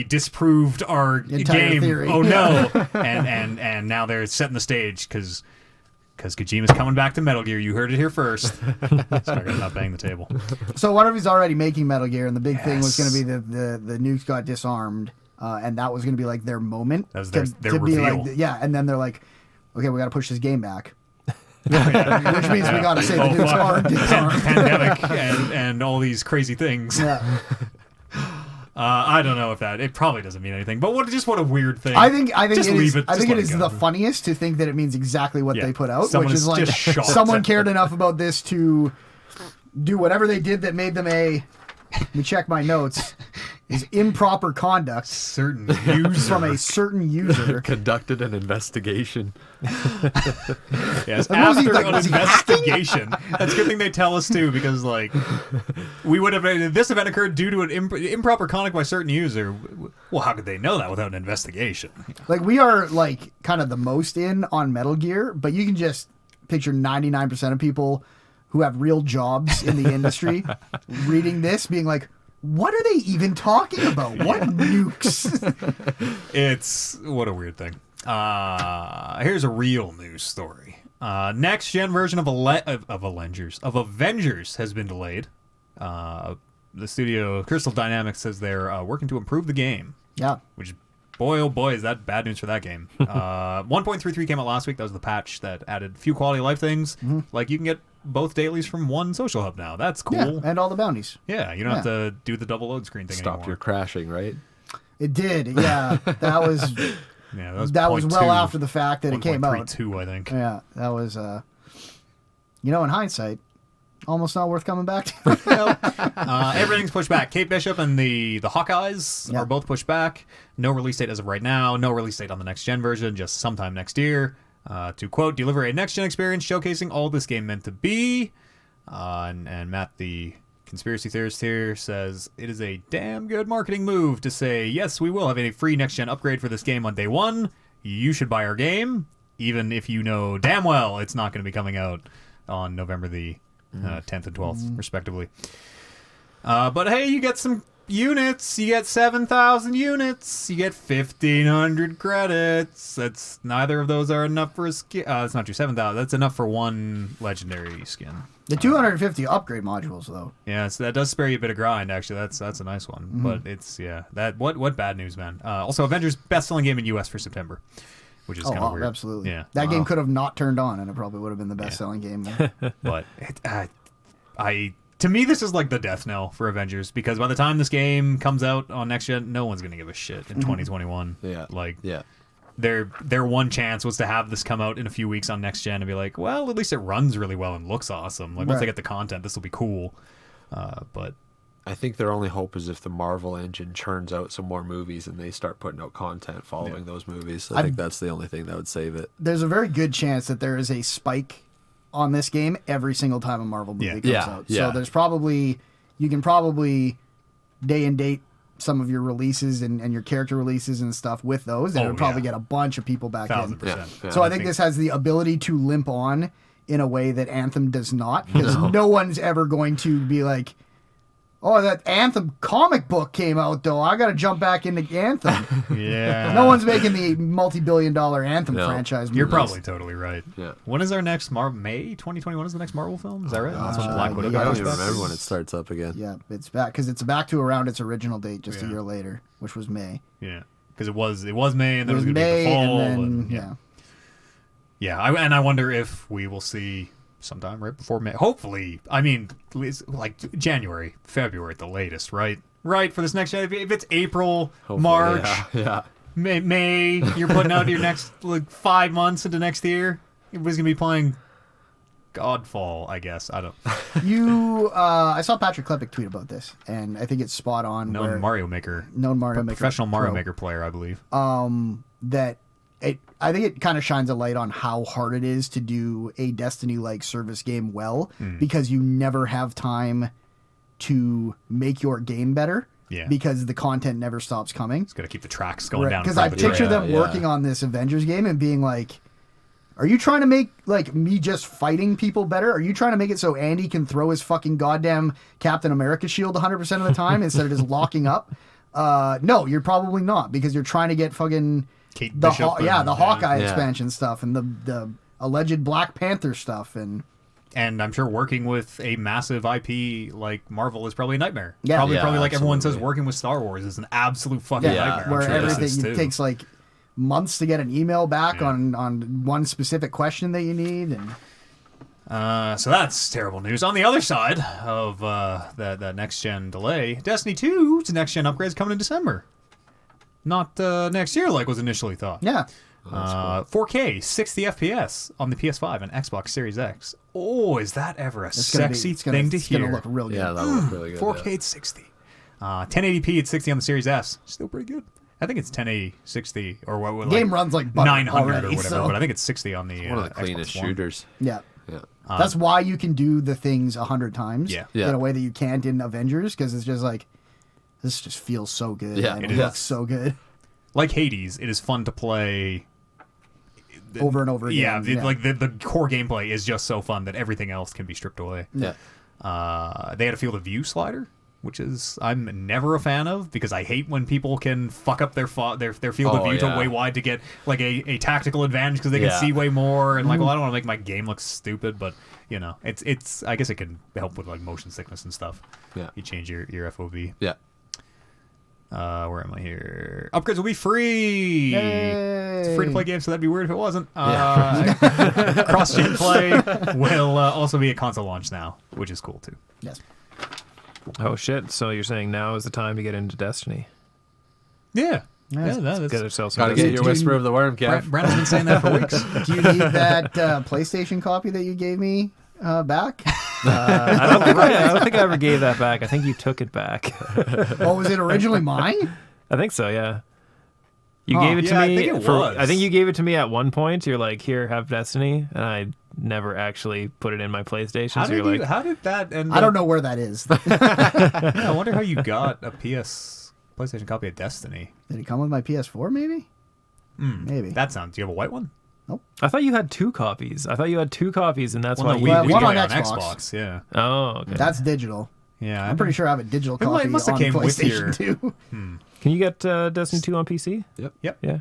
disproved our Entire game. theory. Oh no, and now they're setting the stage because Kojima's coming back to Metal Gear. You heard it here first. Start not bang the table. So what if he's already making Metal Gear and the big thing was Yes. going to be the nukes got disarmed and that was going to be like their moment. That was their be reveal. like, yeah, and then they're like, okay, we got to push this game back. Which means we got to say the nukes are disarmed. Pandemic and all these crazy things. Yeah. I don't know if it probably doesn't mean anything. But what a weird thing. I think Just it leave is. it. I Just think it let is go. the funniest to think that it means exactly what Yeah. they put out, Someone which is is like just shocked. someone cared enough about this to do whatever they did that made them let me check my notes, is improper conduct certain user. from a certain user. Conducted an investigation. Yes, And what was he after like, an was he hacking? investigation. That's a good thing they tell us too, because like we would have this event occurred due to an improper conduct by certain user. Well, how could they know that without an investigation? Like we are like kind of the most in on Metal Gear, but you can just picture 99% of people who have real jobs in the industry reading this being like, what are they even talking about? What nukes? It's what a weird thing. Here's a real news story. Next gen version of Avengers has been delayed. The studio Crystal Dynamics says they're working to improve the game. Yeah. Which, boy, oh boy, is that bad news for that game. 1.33 came out last week. That was the patch that added a few quality of life things. Mm-hmm. Like you can get both dailies from one social hub now. That's cool. Yeah, and all the bounties. Yeah, you don't have to do the double load screen thing Stop anymore. your crashing, right? It did. Yeah, that was Yeah, that was well 0.2, after the fact that it came out. 1.32, I think. Yeah, that was. In hindsight, almost not worth coming back to. Everything's pushed back. Kate Bishop and the Hawkeyes Yeah. are both pushed back. No release date as of right now. No release date on the next gen version. Just sometime next year. To quote, deliver a next gen experience showcasing all this game meant to be. And Matt, the conspiracy theorist here, says it is a damn good marketing move to say, yes, we will have a free next gen upgrade for this game on day one. You should buy our game, even if you know damn well it's not going to be coming out on November the 10th and 12th, respectively. But hey, you get some units. You get 7,000 units. You get 1,500 credits. That's neither of those are enough for a skin. It's not true. 7,000. That's enough for one legendary skin. The 250 upgrade modules, though. Yeah, so that does spare you a bit of grind. Actually, that's a nice one. But it's that what bad news, man. Also, Avengers best-selling game in US for September, which is kind of weird. Absolutely. Yeah. That game could have not turned on, and it probably would have been the best-selling game. But to me, this is like the death knell for Avengers, because by the time this game comes out on next gen, no one's gonna give a shit in 2021. Yeah. Like, Yeah. their one chance was to have this come out in a few weeks on next gen and be like, well, at least it runs really well and looks awesome. Like, once Right. they get the content, this will be cool. But I think their only hope is if the Marvel engine churns out some more movies and they start putting out content following those movies. I think that's the only thing that would save it. There's a very good chance that there is a spike on this game every single time a Marvel movie comes Yeah, out. yeah. So there's probably, you can probably day and date some of your releases and your character releases and stuff with those, and it would probably get a bunch of people back in. 1,000%. Yeah. So I think this has the ability to limp on in a way that Anthem does not, because no one's ever going to be like, oh, that Anthem comic book came out, though. I got to jump back into Anthem. yeah, No one's making the multi-billion-dollar Anthem No. franchise movies. You're probably totally right. Yeah. When is our next May 2021 is the next Marvel film? Is that right? That's when Black Widow yeah. I comes don't even back? remember when it starts up again. Yeah, it's back, because it's back to around its original date just a Yeah. year later, which was May. Yeah, because it was May, and then It was going to be May, the fall. and then, Yeah, I wonder if we will see sometime right before May. Hopefully, I mean, it's like January, February at the latest, right? Right, for this next gen. If it's April, Hopefully, March, Yeah. May, you're putting out your next 5 months into next year. Everybody's gonna be playing Godfall, I guess. I don't. I saw Patrick Klepek tweet about this, and I think it's spot on. Known Mario Maker, Maker, professional Mario pro. Maker player, I believe. That I think it kind of shines a light on how hard it is to do a Destiny-like service game well, because you never have time to make your game better. Yeah. Because the content never stops coming. It's got to keep the tracks going down. Because I picture them Yeah. working on this Avengers game and being like, are you trying to make like me just fighting people better? Are you trying to make it so Andy can throw his fucking goddamn Captain America shield 100% of the time instead of just locking up? No, you're probably not, because you're trying to get fucking Kate the Bishop the and- Hawkeye Yeah. expansion stuff and the alleged Black Panther stuff, and I'm sure working with a massive IP like Marvel is probably a nightmare. Yeah. Probably Yeah, like everyone says, absolutely. working with Star Wars is an absolute fucking Yeah. nightmare. I'm where sure this is everything too. takes like months to get an email back Yeah. on one specific question that you need. And So that's terrible news. On the other side of that next gen delay, Destiny 2's next gen upgrades coming in December, not next year like was initially thought. yeah, 4K 60 FPS on the PS5 and Xbox Series X. Oh, is that ever a it's gonna sexy be, it's gonna, thing to it's hear? gonna look real good. Yeah, that looks really good. 4K at 60. 1080p at 60 on the Series S. Still pretty good. I think it's 1080 60 or what? Like Game runs like butter 900 already, or whatever. so- But I think it's 60 on the Yeah. One of the Xbox cleanest One. shooters. Yeah. Yeah. That's why you can do the things 100 times Yeah. Yeah. in a way that you can't in Avengers, because it's just like, this just feels so good. Yeah, and it it is. looks so good Like Hades, it is fun to play. over and over again. Like the core gameplay is just so fun that everything else can be stripped away. Yeah. They had a field of view slider which is I'm never a fan of because I hate when people can fuck up their field of Oh, view to yeah. way wide to get like a tactical advantage because they can Yeah. see way more and like, well, I don't want to make my game look stupid, but you know, it's I guess it can help with like motion sickness and stuff. Yeah. You change your FOV. Yeah. Where am I here? Upgrades will be free. Yay. It's a free-to-play game, so that'd be weird if it wasn't. Cross-gen play will also be a console launch now, which is cool too. Yes. Oh shit! So you're saying now is the time to get into Destiny? Yeah. Nice. Yeah, Get that's, ourselves some Gotta get Destiny. your Whisper of the Worm, Kev. Brandon's been saying that for weeks. Do you need that PlayStation copy that you gave me back? I don't think I ever gave that back. I think you took it back. Oh, was it originally mine? I think so. Yeah. You Oh, gave it to yeah, I me. think it was. I think you gave it to me at one point. You're like, "Here, have Destiny," and I never actually put it in my PS4. How So you're did, like, how did that end I don't know where that is. Yeah, I wonder how you got a PlayStation copy of Destiny. Did it come with my PS4? Maybe. Maybe. That sounds. Do you have a white one? I thought you had 2 copies. I thought you had 2 copies, and that's Well, why no, you. Well, we one got on it Xbox. Yeah. Oh, okay. That's digital. Yeah. I'm pretty sure I have a digital It copy must have on came with PlayStation 2. Can you get Destiny 2 on PC? Yep. Yeah.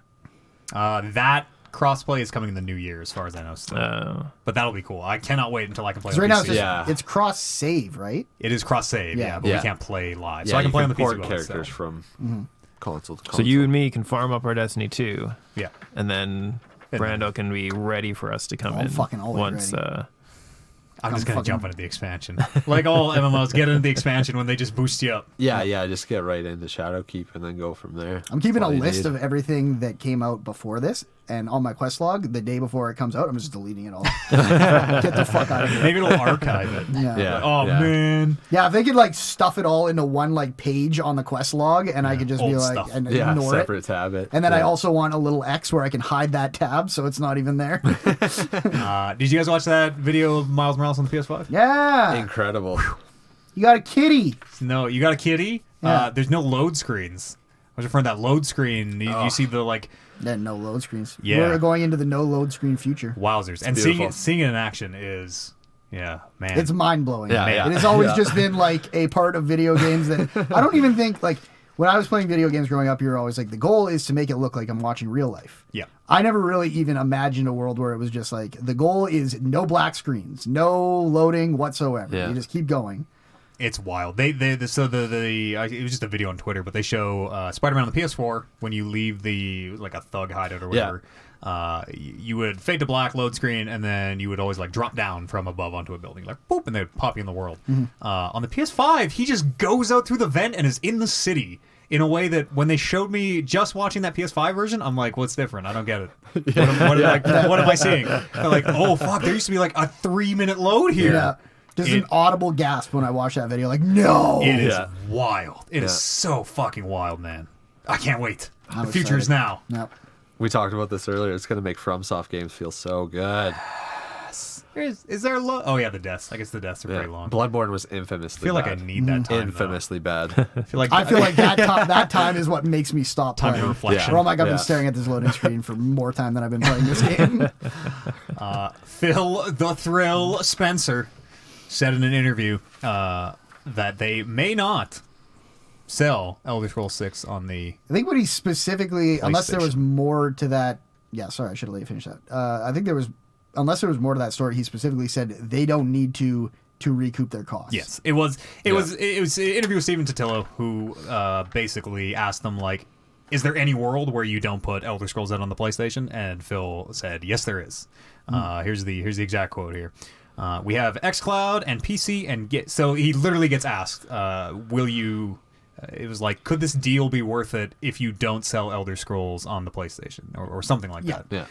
That crossplay is coming in the new year, as far as I know. Still. But that'll be cool. I cannot wait until I can play. 'Cause On right now PC. it's, just, Yeah. it's cross save, right? It is cross save, Yeah. yeah, but Yeah. we can't play live. Yeah, So I can you play on the port PC. while it's characters out. from console to So console. you and me can farm up our Destiny 2, Yeah. and then And Brando can be ready for us to come I'm in fucking always once. ready. I'm just I'm gonna fucking- jump into the expansion. Like all MMOs, get into the expansion when they just boost you up. Yeah, just get right into Shadowkeep and then go from there. I'm keeping That's a all you list need. of everything that came out before this, and on my quest log, the day before it comes out, I'm just deleting it all. Get the fuck out of here. Maybe it'll archive it. Yeah. Yeah. Oh man. Yeah, if they could like stuff it all into one like page on the quest log, and I could just be Old like stuff. and Yeah, ignore it. separate tab it. And then I Yeah. also want a little X where I can hide that tab so it's not even there. Did you guys watch that video of Miles Morales on the PS5? Yeah. Incredible. You got a kitty. No, you got a kitty. Yeah. There's no load screens. I was referring to that load screen. You see the like Then no load screens. Yeah. We're going into the no load screen future. wowzers, and beautiful. seeing it in action is man. It's mind blowing. Yeah, yeah. It has always Yeah. just been like a part of video games that I don't even think like when I was playing video games growing up, you were always like the goal is to make it look like I'm watching real life. Yeah. I never really even imagined a world where it was just like the goal is no black screens, no loading whatsoever. Yeah. You just keep going. It's wild. It was just a video on Twitter, but they show Spider-Man on the PS4 when you leave the like a thug hideout or whatever. You would fade to black, load screen, and then you would always like drop down from above onto a building, like boop, and they would pop you in the world. On the PS5, he just goes out through the vent and is in the city in a way that when they showed me just watching that PS5 version, I'm like, what's different? I don't get it. What am I seeing? They're like, oh fuck, there used to be like a 3-minute load here. Yeah. Just It- an audible gasp when I watched that video. Like, no. It is Yeah. wild. It is Yeah. so fucking wild, man. I can't wait. I'm The future is excited. now. No. We talked about this earlier. It's gonna make FromSoft games feel so good. Is there a Oh yeah, the deaths. I guess the deaths are Yeah. pretty long. Bloodborne was infamously I feel like I bad. need that time. Infamously bad. Though. I feel like that time is what makes me stop time playing. to reflection. Or I'm like, I've Yeah. been staring at this loading screen for more time than I've been playing this game. Phil the Thrill Spencer said in an interview that they may not sell Elder Scrolls 6 on the. I think what he specifically, unless there was PlayStation. more to that. Yeah, sorry, I should have let you finish that. I think there was, unless there was more to that story, he specifically said they don't need to recoup their costs. Yes, it was an interview with Steven Totillo who basically asked them like, "Is there any world where you don't put Elder Scrolls out on the PlayStation?" And Phil said, "Yes, there is." Here's the exact quote here. We have xCloud and PC and so he literally gets asked, "Will you?" It was like, "Could this deal be worth it if you don't sell Elder Scrolls on the PlayStation or something like that?" Yeah.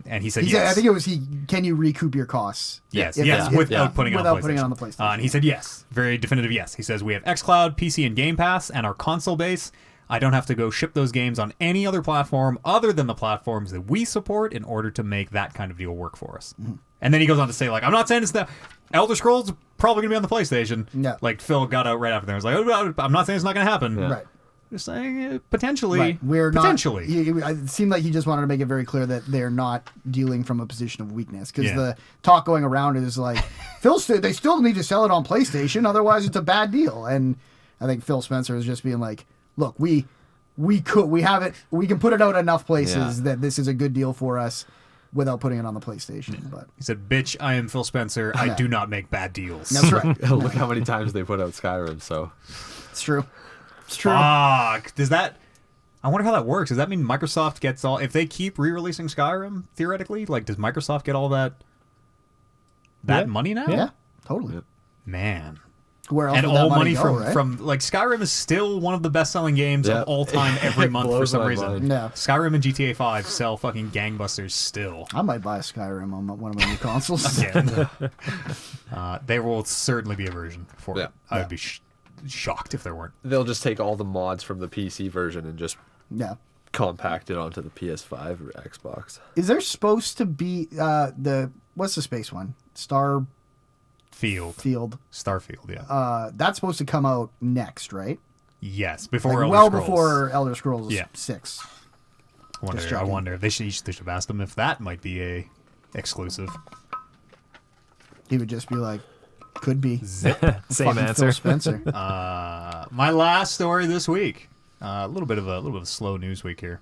And he said, He "Yes." said, I think it was can you recoup your costs? Yes, If- yes, if- without putting it without on putting it on the PlayStation. PlayStation. And he said yes, very definitive yes. He says we have xCloud, PC, and Game Pass, and our console base. I don't have to go ship those games on any other platform other than the platforms that we support in order to make that kind of deal work for us. Mm-hmm. And then he goes on to say, like, I'm not saying it's the Elder Scrolls probably gonna be on the PlayStation. Yeah. Like Phil got out right after there. He was like, oh, I'm not saying it's not gonna happen. Yeah. Right. Just saying potentially. Right. We're not. potentially. It seemed like he just wanted to make it very clear that they're not dealing from a position of weakness because Yeah. the talk going around is like, they still need to sell it on PlayStation, otherwise it's a bad deal. And I think Phil Spencer is just being like, look, we can put it out enough places that this is a good deal for us without putting it on the PlayStation. But He said, "Bitch, I am Phil Spencer. I do not make bad deals." that's right. Look how many times they put out Skyrim. So It's true. It's true. Fuck. Does that? I wonder how that works. Does that mean Microsoft gets all? If they keep re-releasing Skyrim, theoretically, like, does Microsoft get all that money now? Yeah, totally. Man. Where else And would that all money go, from right? from like Skyrim is still one of the best-selling games Yeah. of all time every month for blows some my reason. mind. Yeah. Skyrim and GTA 5 sell fucking gangbusters still. I might buy a Skyrim on one of my new consoles. Again. There will certainly be a version for Yeah. it. I would be shocked if there weren't. they'll just take all the mods from the PC version and just Yeah. compact it onto the PS5 or Xbox. Is there supposed to be what's the space one? Starfield. Starfield, yeah. That's supposed to come out next, right? Yes, before Like, Elder well Scrolls. before Elder Scrolls Yeah. 6. I checking. wonder if they should have asked them if that might be a exclusive. He would just be like, could be. Zip. Same Fucking answer. Phil Spencer. My last story this week. A little bit of a slow news week here.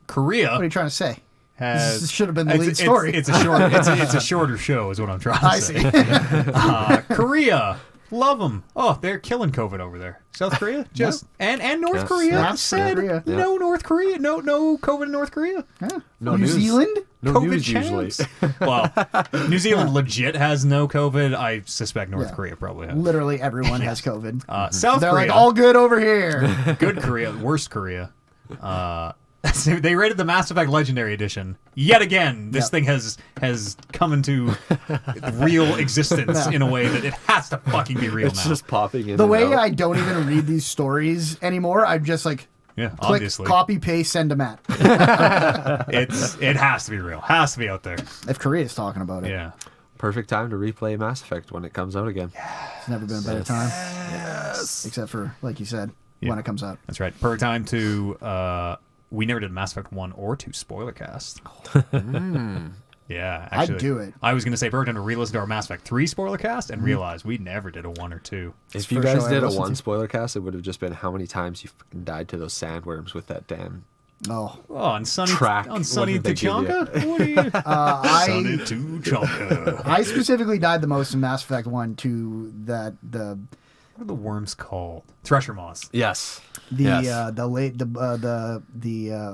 Korea What are you trying to say? has This should have been the lead it's- story. It's a short. It's a shorter show, is what I'm trying to I say. see. Korea, love them. Oh, they're killing COVID over there. South Korea, just and North Yes. Korea South said Korea. no North Korea, no COVID in North Korea. Yeah. No New news. Zealand? No COVID news chance. usually. Well, New Zealand legit has no COVID. I suspect North Yeah. Korea probably has. Literally everyone has COVID. South They're Korea, like, all good over here. good Korea, worst Korea. They rated the Mass Effect Legendary Edition yet again. This Yep. thing has come into real existence in a way that it has to fucking be real It's now. just popping in. The and way out. I don't even read these stories anymore, I'm just like, Yeah, click, obviously, copy, paste, send to Matt. it has to be real. Has to be out there. If Korea's talking about it, Yeah. Perfect time to replay Mass Effect when it comes out again. it's never been a better time. Yes. Except for, like you said, when it comes out. That's right. Perfect time to. We never did Mass Effect 1 or 2 spoiler cast. Yeah, actually, I'd do it. I was going to say perfect time to re-listen to our Mass Effect 3 spoiler cast and realize we never did a 1 or 2. If the you first guys show I did a listened one to. spoiler cast, it would have just been how many times you fucking died to those sandworms with that damn. Oh, Oh, on Sunny Track. on Sunny What did they give you? Tachanka? What are you? Sunny I Tachanka. I specifically died the most in Mass Effect 1 to the What are the worms called? Thresher moths. Yes. the Yes.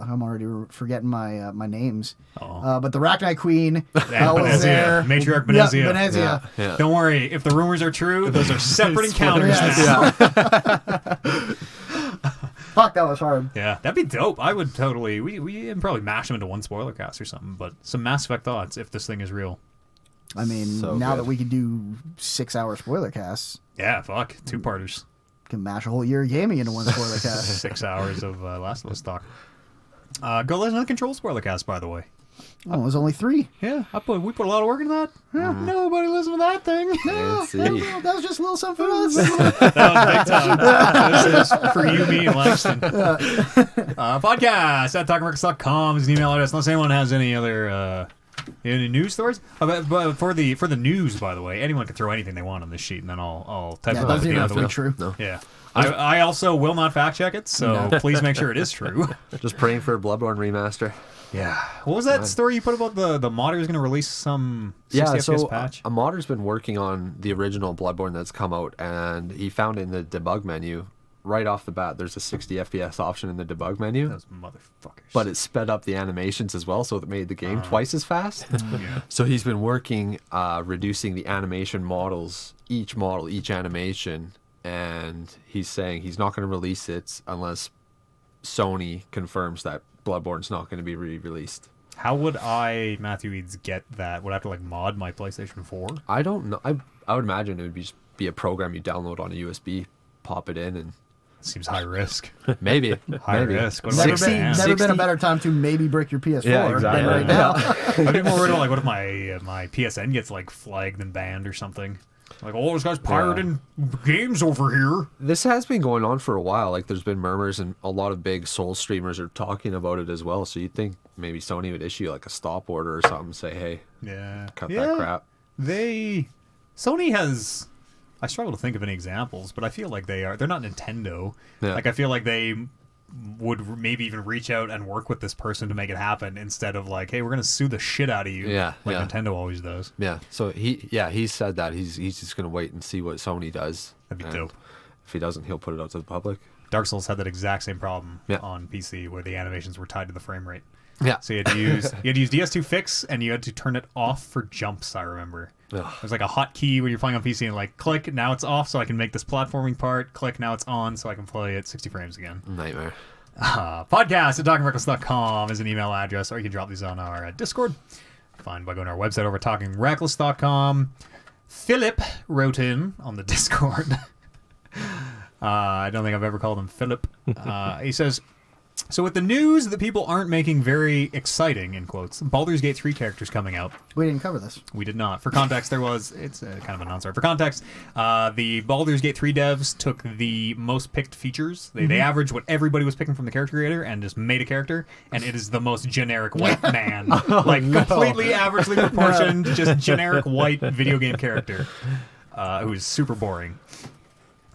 I'm already forgetting my names. Oh. But the Arachnite Queen And was there. Matriarch Yeah, Benezia. Benezia. Yeah. Don't worry, if the rumors are true, those are separate encounters Yes. now. Yeah. Fuck, that was hard. Yeah, that'd be dope. I would totally. We can probably mash them into one spoiler cast or something. But some Mass Effect thoughts if this thing is real. I mean, So now good. that we can do 6-hour spoiler casts, Yeah, fuck, 2-parters, can mash a whole year of gaming into one spoiler cast. 6 hours of Last of Us talk. Go listen to the Control spoiler cast, by the way. Oh, it was only 3. Yeah, we put a lot of work into that. Nobody listened to that thing. Fancy. That was just a little something for us. That was big time. This is for you, me, and Langston. Podcast at talkingrecords.com is an email address. Unless anyone has any other any news stories. But for the news, by the way, anyone can throw anything they want on this sheet, and then I'll type Yeah, it it out at doesn't the even end have of to the be week. true. No. Yeah. I also will not fact check it, so please make sure it is true. Just praying for a Bloodborne remaster. Yeah. What was that story you put about the modder is going to release some 60 Yeah, FPS so patch? a modder's been working on the original Bloodborne that's come out, and he found in the debug menu, right off the bat, there's a 60 FPS option in the debug menu. Those motherfuckers. But it sped up the animations as well, so it made the game twice as fast. Yeah. So he's been working, reducing the animation models, each animation, and he's saying he's not going to release it unless Sony confirms that Bloodborne's not going to be re-released. How would I, Matthew Eads, get that? Would I have to mod my PlayStation 4? I don't know. I would imagine it would just be a program you download on a USB, pop it in, and Seems high risk. maybe. High maybe. risk. What about Never been, Sam? never been a 60 better time to maybe brick your PS4 Yeah, exactly. than right now. I'd be more worried about what if my PSN gets flagged and banned or something. Oh, this guy's pirating games over here. This has been going on for a while. There's been murmurs, and a lot of big Soul streamers are talking about it as well. So you'd think maybe Sony would issue a stop order or something, say, hey, Yeah. cut that crap. Sony has I struggle to think of any examples, but I feel like they're not Nintendo. Yeah. Like I feel like they would maybe even reach out and work with this person to make it happen instead of like, hey, we're gonna sue the shit out of you. Yeah, like yeah. Nintendo always does. Yeah. So he said that he's just gonna wait and see what Sony does. That'd be And dope. If he doesn't, he'll put it out to the public. Dark Souls had that exact same problem Yeah. on PC where the animations were tied to the frame rate. Yeah. So you had to use DS2 Fix and you had to turn it off for jumps, I remember. Ugh. There's like a hotkey when you're playing on PC and like click, now it's off so I can make this platforming part. Click, now it's on so I can play at 60 frames again. Nightmare. Podcast at talkingreckless.com is an email address, or you can drop these on our Discord. Fine by going to our website over at talkingreckless.com. Philip wrote in on the Discord. I don't think I've ever called him Philip. He says, so with the news that people aren't making very exciting, in quotes, Baldur's Gate 3 characters coming out. We didn't cover this. We did not. For context, it's kind of a non-story. For context, the Baldur's Gate 3 devs took the most picked features. They averaged what everybody was picking from the character creator and just made a character, and it is the most generic white man. Completely averagely proportioned, just generic white video game character who is super boring.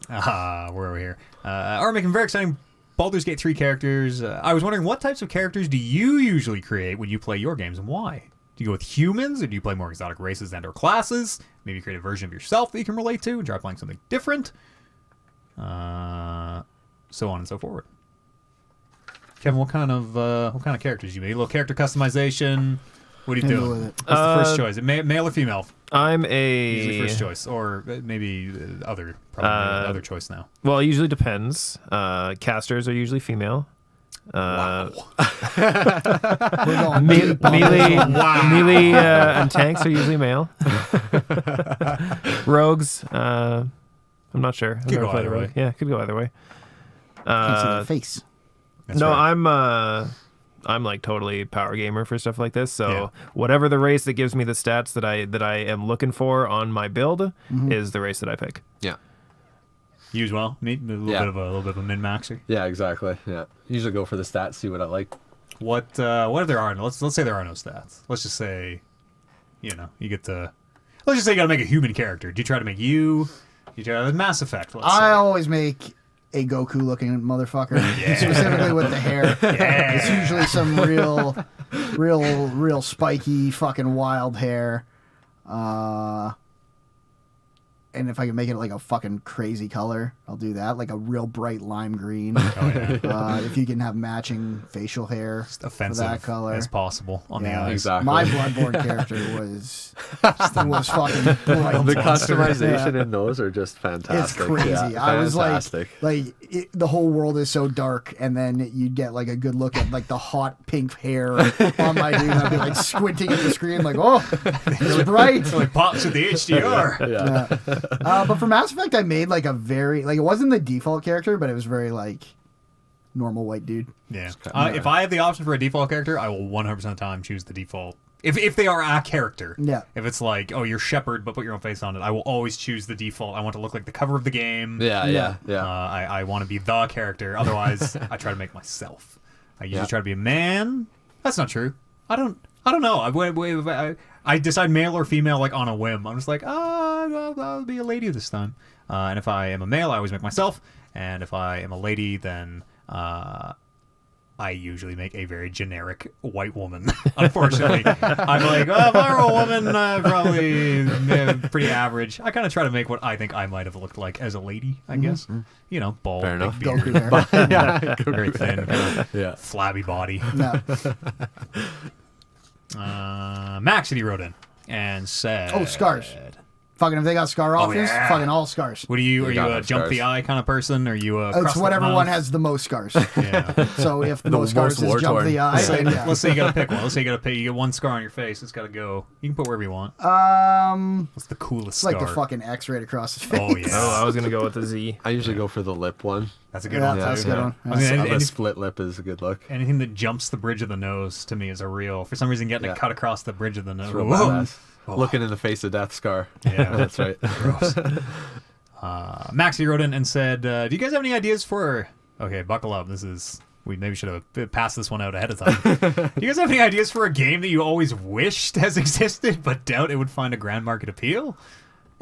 Where are we here? Are making very exciting Baldur's Gate 3 characters. I was wondering, what types of characters do you usually create when you play your games, and why? Do you go with humans, or do you play more exotic races and/or classes? Maybe create a version of yourself that you can relate to and try playing something different. So on and so forward. Kevin, what kind of characters do you make? A little character customization. What are you Handle doing? with it. What's the first choice? Male or female? I'm Usually a first choice, or maybe other choice now. well, it usually depends. Casters are usually female. We're going Me- deep on melee, this one. melee and tanks are usually male. Rogues, I'm not sure. I've Could never go played a either rogue. way. Yeah, could go either way. Can't see the face. That's No, right. I'm like totally power gamer for stuff like this. So Yeah. whatever the race that gives me the stats that I am looking for on my build is the race that I pick. Yeah. You as well. Neat. A little bit of a min maxer. Yeah, exactly. Yeah. Usually go for the stats, see what I like. What if there are no? Let's say there are no stats. Let's just say, you get to. Let's just say you got to make a human character. Do you try to make you? You try to Mass Effect. Let's I say. always make a Goku-looking motherfucker, specifically with the hair. Yeah. It's usually some real spiky, fucking wild hair. And if I can make it like a fucking crazy color, I'll do that. Like a real bright lime green. Oh, yeah. If you can have matching facial hair Just for offensive that color. as possible on the Yeah. eyes. Exactly. My Bloodborne character was fucking bright. The customization in those are just It's fantastic. crazy. Yeah, I was fantastic. the whole world is so dark, and then you'd get like a good look at like the hot pink hair on my dude. And I'd be like squinting at the screen, like, oh, it's bright. So it pops with the HDR. Yeah. But for Mass Effect, I made like a very it wasn't the default character, but it was very like normal white dude. Yeah. If I have the option for a default character, I will 100% of the time choose the default. If they are a character. Yeah. If it's like, oh, you're Shepard, but put your own face on it, I will always choose the default. I want to look like the cover of the game. Yeah. I want to be the character. Otherwise, I try to make myself. I usually Yeah. try to be a man. That's not true. I don't know. I decide male or female like on a whim. I'm just like, I'll be a lady this time. And if I am a male, I always make myself. And if I am a lady, then I usually make a very generic white woman. Unfortunately, I'm like, if I were a woman, probably pretty average. I kind of try to make what I think I might have looked like as a lady. I guess, bald, Fair big enough. beard, Goku hair. very thin, kind of Yeah. flabby body. No. Max, he wrote in and said, Oh, scars. Fucking if they got scar options, yeah. fucking all scars. What are you? Are you got a no jump the scars. eye kind of person? Or are you a It's crust whatever mouth? one has the most scars. Yeah. So if the most scars most is jump war-torn. the eye, Let's say, then yeah. let's say you gotta pick one. Let's say you gotta pick. You get one scar on your face. It's gotta go. You can put wherever you want. It's What's the coolest like scar? the fucking X right across his face. Oh yeah, Oh, I was gonna go with the Z. I usually go for the lip one. that's a good Yeah, one. that's a too. good one. I mean, A split lip is a good look. anything that jumps the bridge of the nose to me is a real. For some reason, getting Yeah. it cut across the bridge of the nose. It's real Whoa. badass. Looking in the face of death scar. Yeah. That's right. Gross. Maxie wrote in and said, "Do you guys have any ideas for?" Okay, buckle up. This is. We maybe should have passed this one out ahead of time. Do you guys have any ideas for a game that you always wished has existed but doubt it would find a grand market appeal?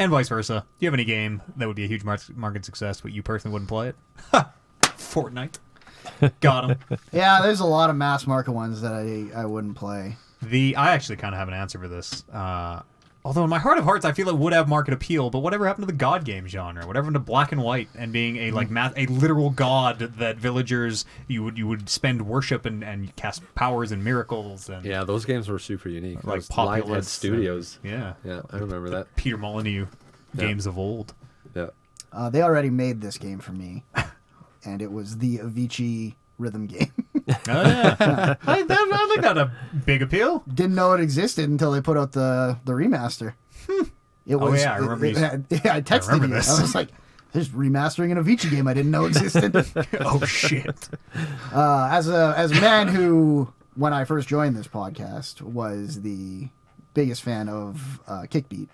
And vice versa. Do you have any game that would be a huge market success, but you personally wouldn't play it? Fortnite. Got him. Yeah, there's a lot of mass market ones that I wouldn't play. I actually kind of have an answer for this. Although in my heart of hearts, I feel it would have market appeal. But whatever happened to the god game genre? Whatever happened to Black and White and being a a literal god that villagers you would spend worship and cast powers and miracles and Yeah, those games were super unique. Like Those Populous Lionhead Studios. yeah, I remember that. Peter Molyneux games of old. Yeah. They already made this game for me, and it was the Avicii rhythm game. Oh yeah, I think that a big appeal. Didn't know it existed until they put out the remaster. It was. yeah, I remember you- I texted remember you. this. I was like, "There's remastering an Avicii game I didn't know existed." Oh shit. As a man who, when I first joined this podcast, was the biggest fan of Kickbeat.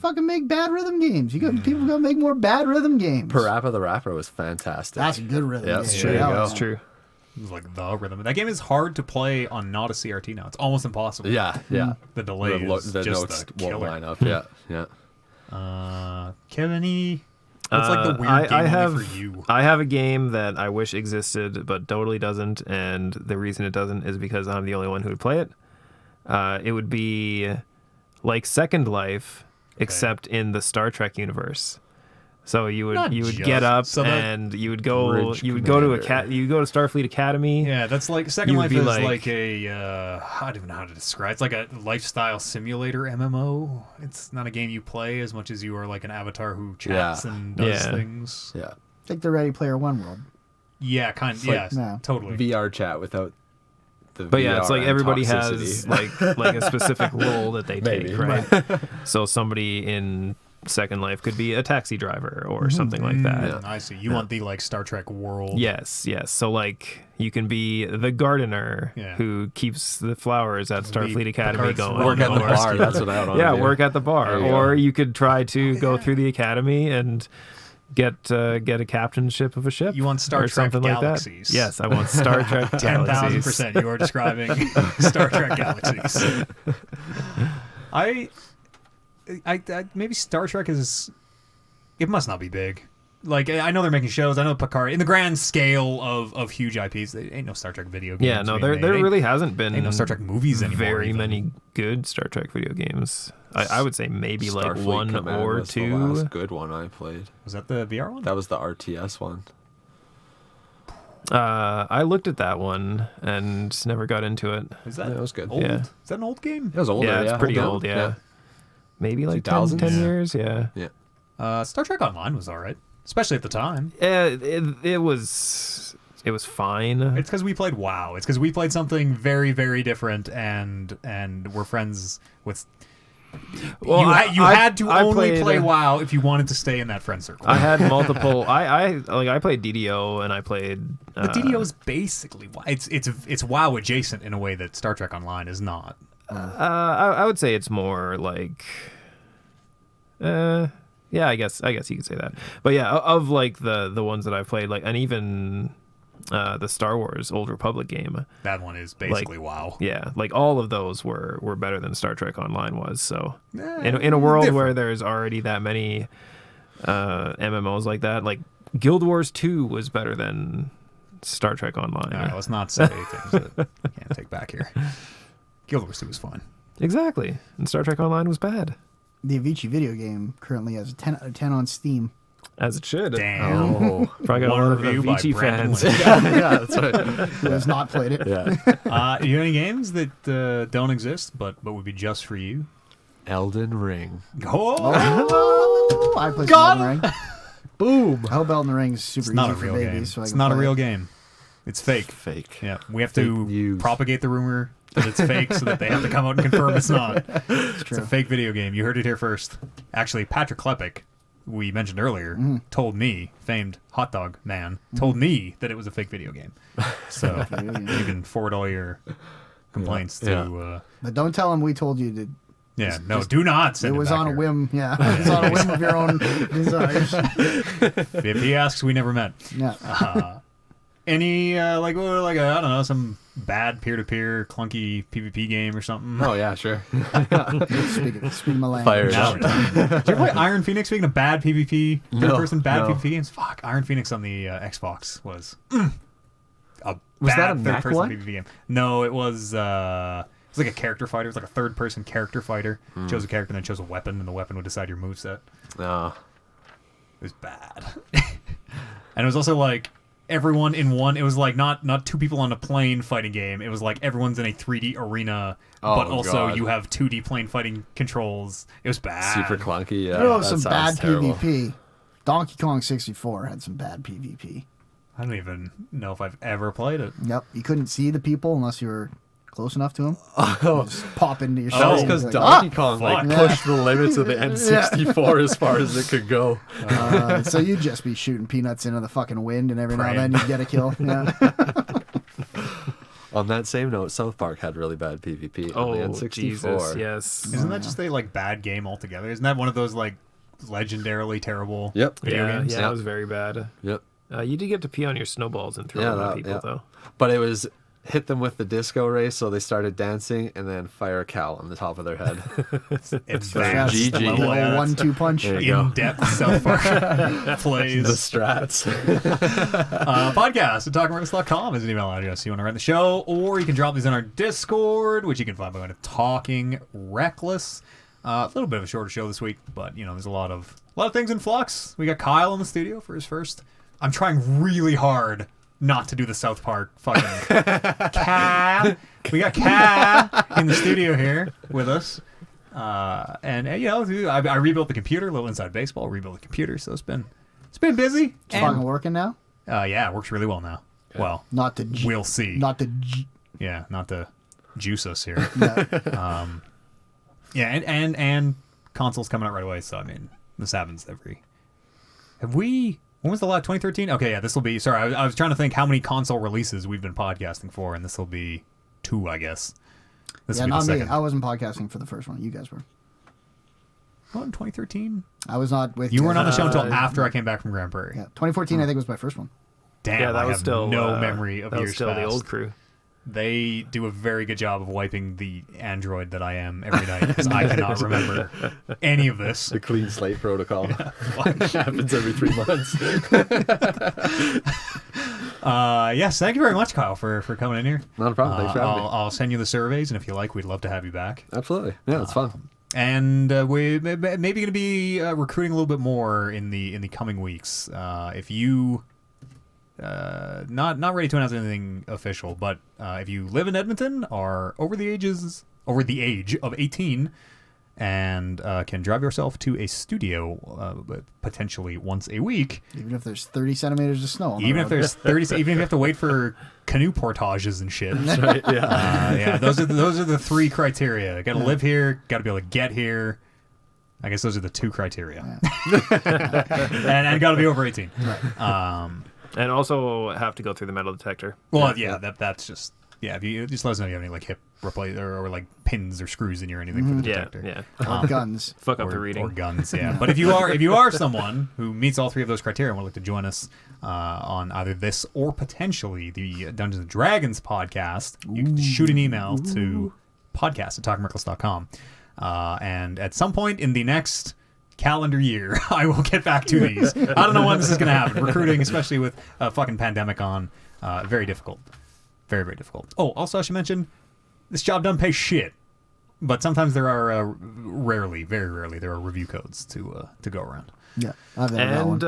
Fucking make bad rhythm games. People gotta make more bad rhythm games. Parappa the Rapper was fantastic. That's a good rhythm Yeah, game. it's true. Yeah, There you It's true. It was like the rhythm. That game is hard to play on not a CRT now. It's almost impossible. Yeah. The delay is the just notes the won't killer. line up. Yeah. Kevin, what's like the weird game I only have, for you? I have a game that I wish existed, but totally doesn't. And the reason it doesn't is because I'm the only one who would play it. It would be like Second Life, except in the Star Trek universe. So you would Not get just- up so that- and you would go Bridge you would go to Commander. you go to Starfleet Academy. Yeah, that's like Second You would Life be is like- like a I don't even know how to describe. It's like a lifestyle simulator MMO. It's not a game you play as much as you are like an avatar who chats Yeah. and does Yeah. things. Yeah. It's like the Ready Player One world. Yeah, kind of. like- Yeah, Yeah. totally. VR chat without the But yeah, it's VR like and everybody toxicity. has like a specific role that they Maybe. take, right? So somebody in Second Life could be a taxi driver or something like that. I see. You want the like Star Trek world. Yes. So like you can be the gardener Yeah. who keeps the flowers at Starfleet Picard's Academy going. Work at the or- bar. That's what I want. Yeah, work at the bar, There you or go. you could try to go through the academy and get a captainship of a ship. You want Star or Trek something Galaxies. like that. Yes, I want Star Trek 10,000%. 10,000%. You are describing Star Trek Galaxies. I maybe Star Trek is. It must not be big. Like I know they're making shows. I know Picard in the grand scale of huge IPs. There ain't no Star Trek video games. Yeah, no, being there made. there Ain't- really hasn't been ain't no Star Trek movies anymore. very even. many good Star Trek video games. I would say maybe like Starfleet one Command or was the two. last good one I played. Was that the VR one? That was the RTS one. I looked at that one and never got into it. Is that Yeah, it was good. old? Yeah. Is that an old game? It was older. Yeah, it's pretty older. old. Yeah, maybe like 2000s? 10 Yeah. years. Yeah. Star Trek Online was all right, especially at the time. It was fine. It's because we played WoW. It's because we played something very, very different, and we're friends with. Well, you had to I only played, play WoW if you wanted to stay in that friend circle. I had multiple. I played DDO and I played. But DDO is basically it's WoW adjacent in a way that Star Trek Online is not. I would say it's more like. Yeah, I guess you could say that. But yeah, of like the ones that I've played, like, and even the Star Wars Old Republic game. That one is basically WoW. Yeah, like all of those were better than Star Trek Online was. So Eh, in a world different. where there's already that many MMOs like that, like Guild Wars 2 was better than Star Trek Online. All right, let's not say things that you can't take back here. Guild Wars 2 was fun. Exactly, and Star Trek Online was bad, The Avicii video game currently has a 10 out of 10 on Steam. as it should. Damn. Oh. Probably got One a lot of review by Avicii Brandon fans. Lynch. Yeah, that's right. Who has not played it? Yeah. You have any games that don't exist but would be just for you? Elden Ring. Oh, Oh, I played Got some Elden Ring. Boom. I hope Elden Ring is super it's not a easy for real babies. game. So I It's can not a play real it. game. It's fake. Fake. Yeah, we have Fake to news. propagate the rumor that it's fake so that they have to come out and confirm it's not. It's true. a fake video game. You heard it here first. Actually, Patrick Klepek, we mentioned earlier, told me, famed hot dog man, told me that it was a fake video game. So Video game. you can forward all your complaints Yeah. to. But don't tell him we told you to. Do not send It was back on a here. whim. Yeah, it was on a whim of your own desires. If he asks, we never met. Yeah. Any like I don't know, some bad peer-to-peer clunky PvP game or something? Oh yeah, sure. Speaking my language. Fire it Now up. we're talking. Did you ever play Iron Phoenix? Speaking of bad PvP, third-person bad no. PvP games. Fuck, Iron Phoenix on the Xbox was a Was that bad a mech third-person one? PvP game. No, it was. It was like a character fighter. It was like a third-person character fighter. Chose a character and then chose a weapon, and the weapon would decide your moveset. No. It was bad. And it was also like everyone in one. It was like not two people on a plane fighting game. It was like everyone's in a 3D arena, but Oh, also God. you have 2D plane fighting controls. It was bad. Super clunky. Yeah. You know, that some sounds bad terrible. PvP. Donkey Kong 64 had some bad PvP. I don't even know if I've ever played it. Yep, you couldn't see the people unless you were close enough to them. Just pop into your That was screen. because Like, Donkey Kong like fuck. pushed the limits of the N64 as far as it could go. so you'd just be shooting peanuts into the fucking wind, and every now and Praying. then you'd get a kill. Yeah. On that same note, South Park had really bad PvP on the Oh, N64. Jesus, yes. Isn't that just a like bad game altogether? Isn't that one of those like legendarily terrible Yep. video games? Yeah, Yep. it was very bad. Yep. You did get to pee on your snowballs and throw Yeah, them at that- people, yeah. though. But it was hit them with the disco ray, so they started dancing, and then fire a cow on the top of their head. Advanced GG. The level little of 1-2 punch. There you go. in-depth South Park the plays. strats. Podcast at talkingreckless.com is an email address you want to write the show, or you can drop these in our Discord, which you can find by going to Talking Reckless. A little bit of a shorter show this week, but you know there's a lot of things in flux. We got Kyle in the studio for his first. I'm trying really hard not to do the South Park fucking Ka. We got Ka in the studio here with us. And you know, I rebuilt the computer, a little inside baseball, rebuilt the computer, so it's been busy. It's fucking working now. Yeah, it works really well now. Well, Not to we'll see. Not to Yeah, not to juice us here. no. Yeah, and consoles coming out right away. So I mean, this happens every. Have we? When was the last 2013? Okay, yeah, this will be. Sorry, I was trying to think how many console releases we've been podcasting for, and this will be 2, I guess. This Yeah, will be the not me. second. I wasn't podcasting for the first one. You guys were. What, in 2013? I was not with You weren't on the show until Uh, after I came back from Grand Prairie. Yeah, 2014 I think was my first one. Damn, Yeah, that I was have still no memory of that years was still past. the old crew. They do a very good job of wiping the android that I am every night because I cannot remember any of this. The clean slate protocol. Happens every 3 months. Yes, thank you very much, Kyle, for coming in here. Not a problem. Thanks for having me. I'll send you the surveys, and if you like, we'd love to have you back. Absolutely. Yeah, it's fun. And we maybe going to be recruiting a little bit more in the coming weeks. If you not ready to announce anything official, but if you live in Edmonton, are over the age of 18, and can drive yourself to a studio potentially once a week, Even if there's 30 centimeters of snow on the even if road. there's 30, even if you have to wait for canoe portages and shit. Right, yeah. Yeah, those are the 3 criteria. Got to live here. Got to be able to get here. I guess those are the 2 criteria. and got to be over 18. And also have to go through the metal detector. Well, yeah, that's just If you just let us know if you have any like hip replace or like pins or screws in here or anything for the Yeah, detector. yeah. Or guns. Fuck up Or, the reading. or guns, yeah. But if you are someone who meets all 3 of those criteria and would like to join us on either this or potentially the Dungeons and Dragons podcast, you can shoot an email to podcast@talkingreckless.com. And at some point in the next calendar year, I will get back to these. I don't know when this is going to happen. Recruiting, especially with a fucking pandemic on, very difficult. Very, very difficult. Oh, also I should mention, this job doesn't pay shit. But sometimes there are, very rarely, there are review codes to go around. Yeah, I've never got one.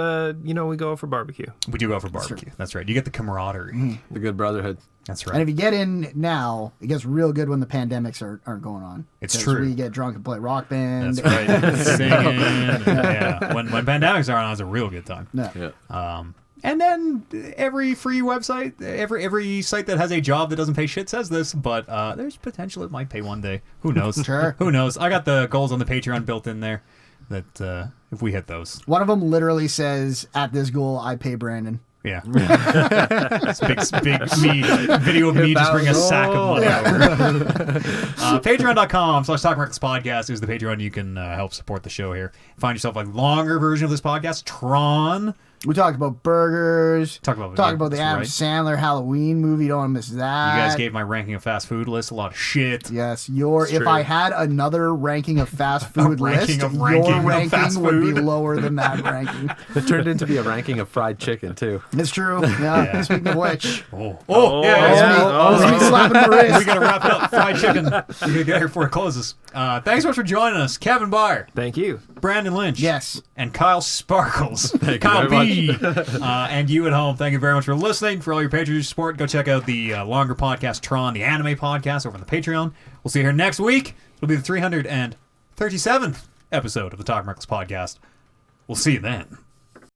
And, we go out for barbecue. We do go for barbecue. That's right. You get the camaraderie. The good brotherhood. That's And right. if you get in now, it gets real good when the pandemics aren't going on. It's 'Cause true. We get drunk and play rock band. That's right. Singing. Yeah. When pandemics are on, it's a real good time. No. Yeah. And then every free website, every site that has a job that doesn't pay shit says this, but there's potential it might pay one day. Who knows? Sure. Who knows? I got the goals on the Patreon built in there that if we hit those. One of them literally says, "At this goal, I pay Brandon." Yeah. It's big me video of me just bring a sack of money over. Patreon.com/TalkingRecklessPodcast is the Patreon. You can help support the show here. Find yourself a longer version of this podcast, Tron. We talked about burgers. Talked about the Adam Sandler Halloween movie. Don't want to miss that. You guys gave my ranking of fast food list a lot of shit. Yes, It's if true. I had another ranking of fast food ranking list, of your ranking of ranking fast would be food. lower than that ranking. It turned into be a ranking of fried chicken too. It's true. Yeah. Yeah. Speaking of which, Yeah. me slapping the wrist. We gotta wrap it up. Fried chicken. We gotta get here before it closes. Thanks so much for joining us, Kevin Barr, Thank you. Brandon Lynch, Yes. and Kyle Sparkles. you Kyle very B. And you at home. Thank you very much for listening. For all your Patreon support, go check out the longer podcast, Tron, the anime podcast, over on the Patreon. We'll see you here next week. It'll be the 337th episode of the Talk Reckless podcast. We'll see you then.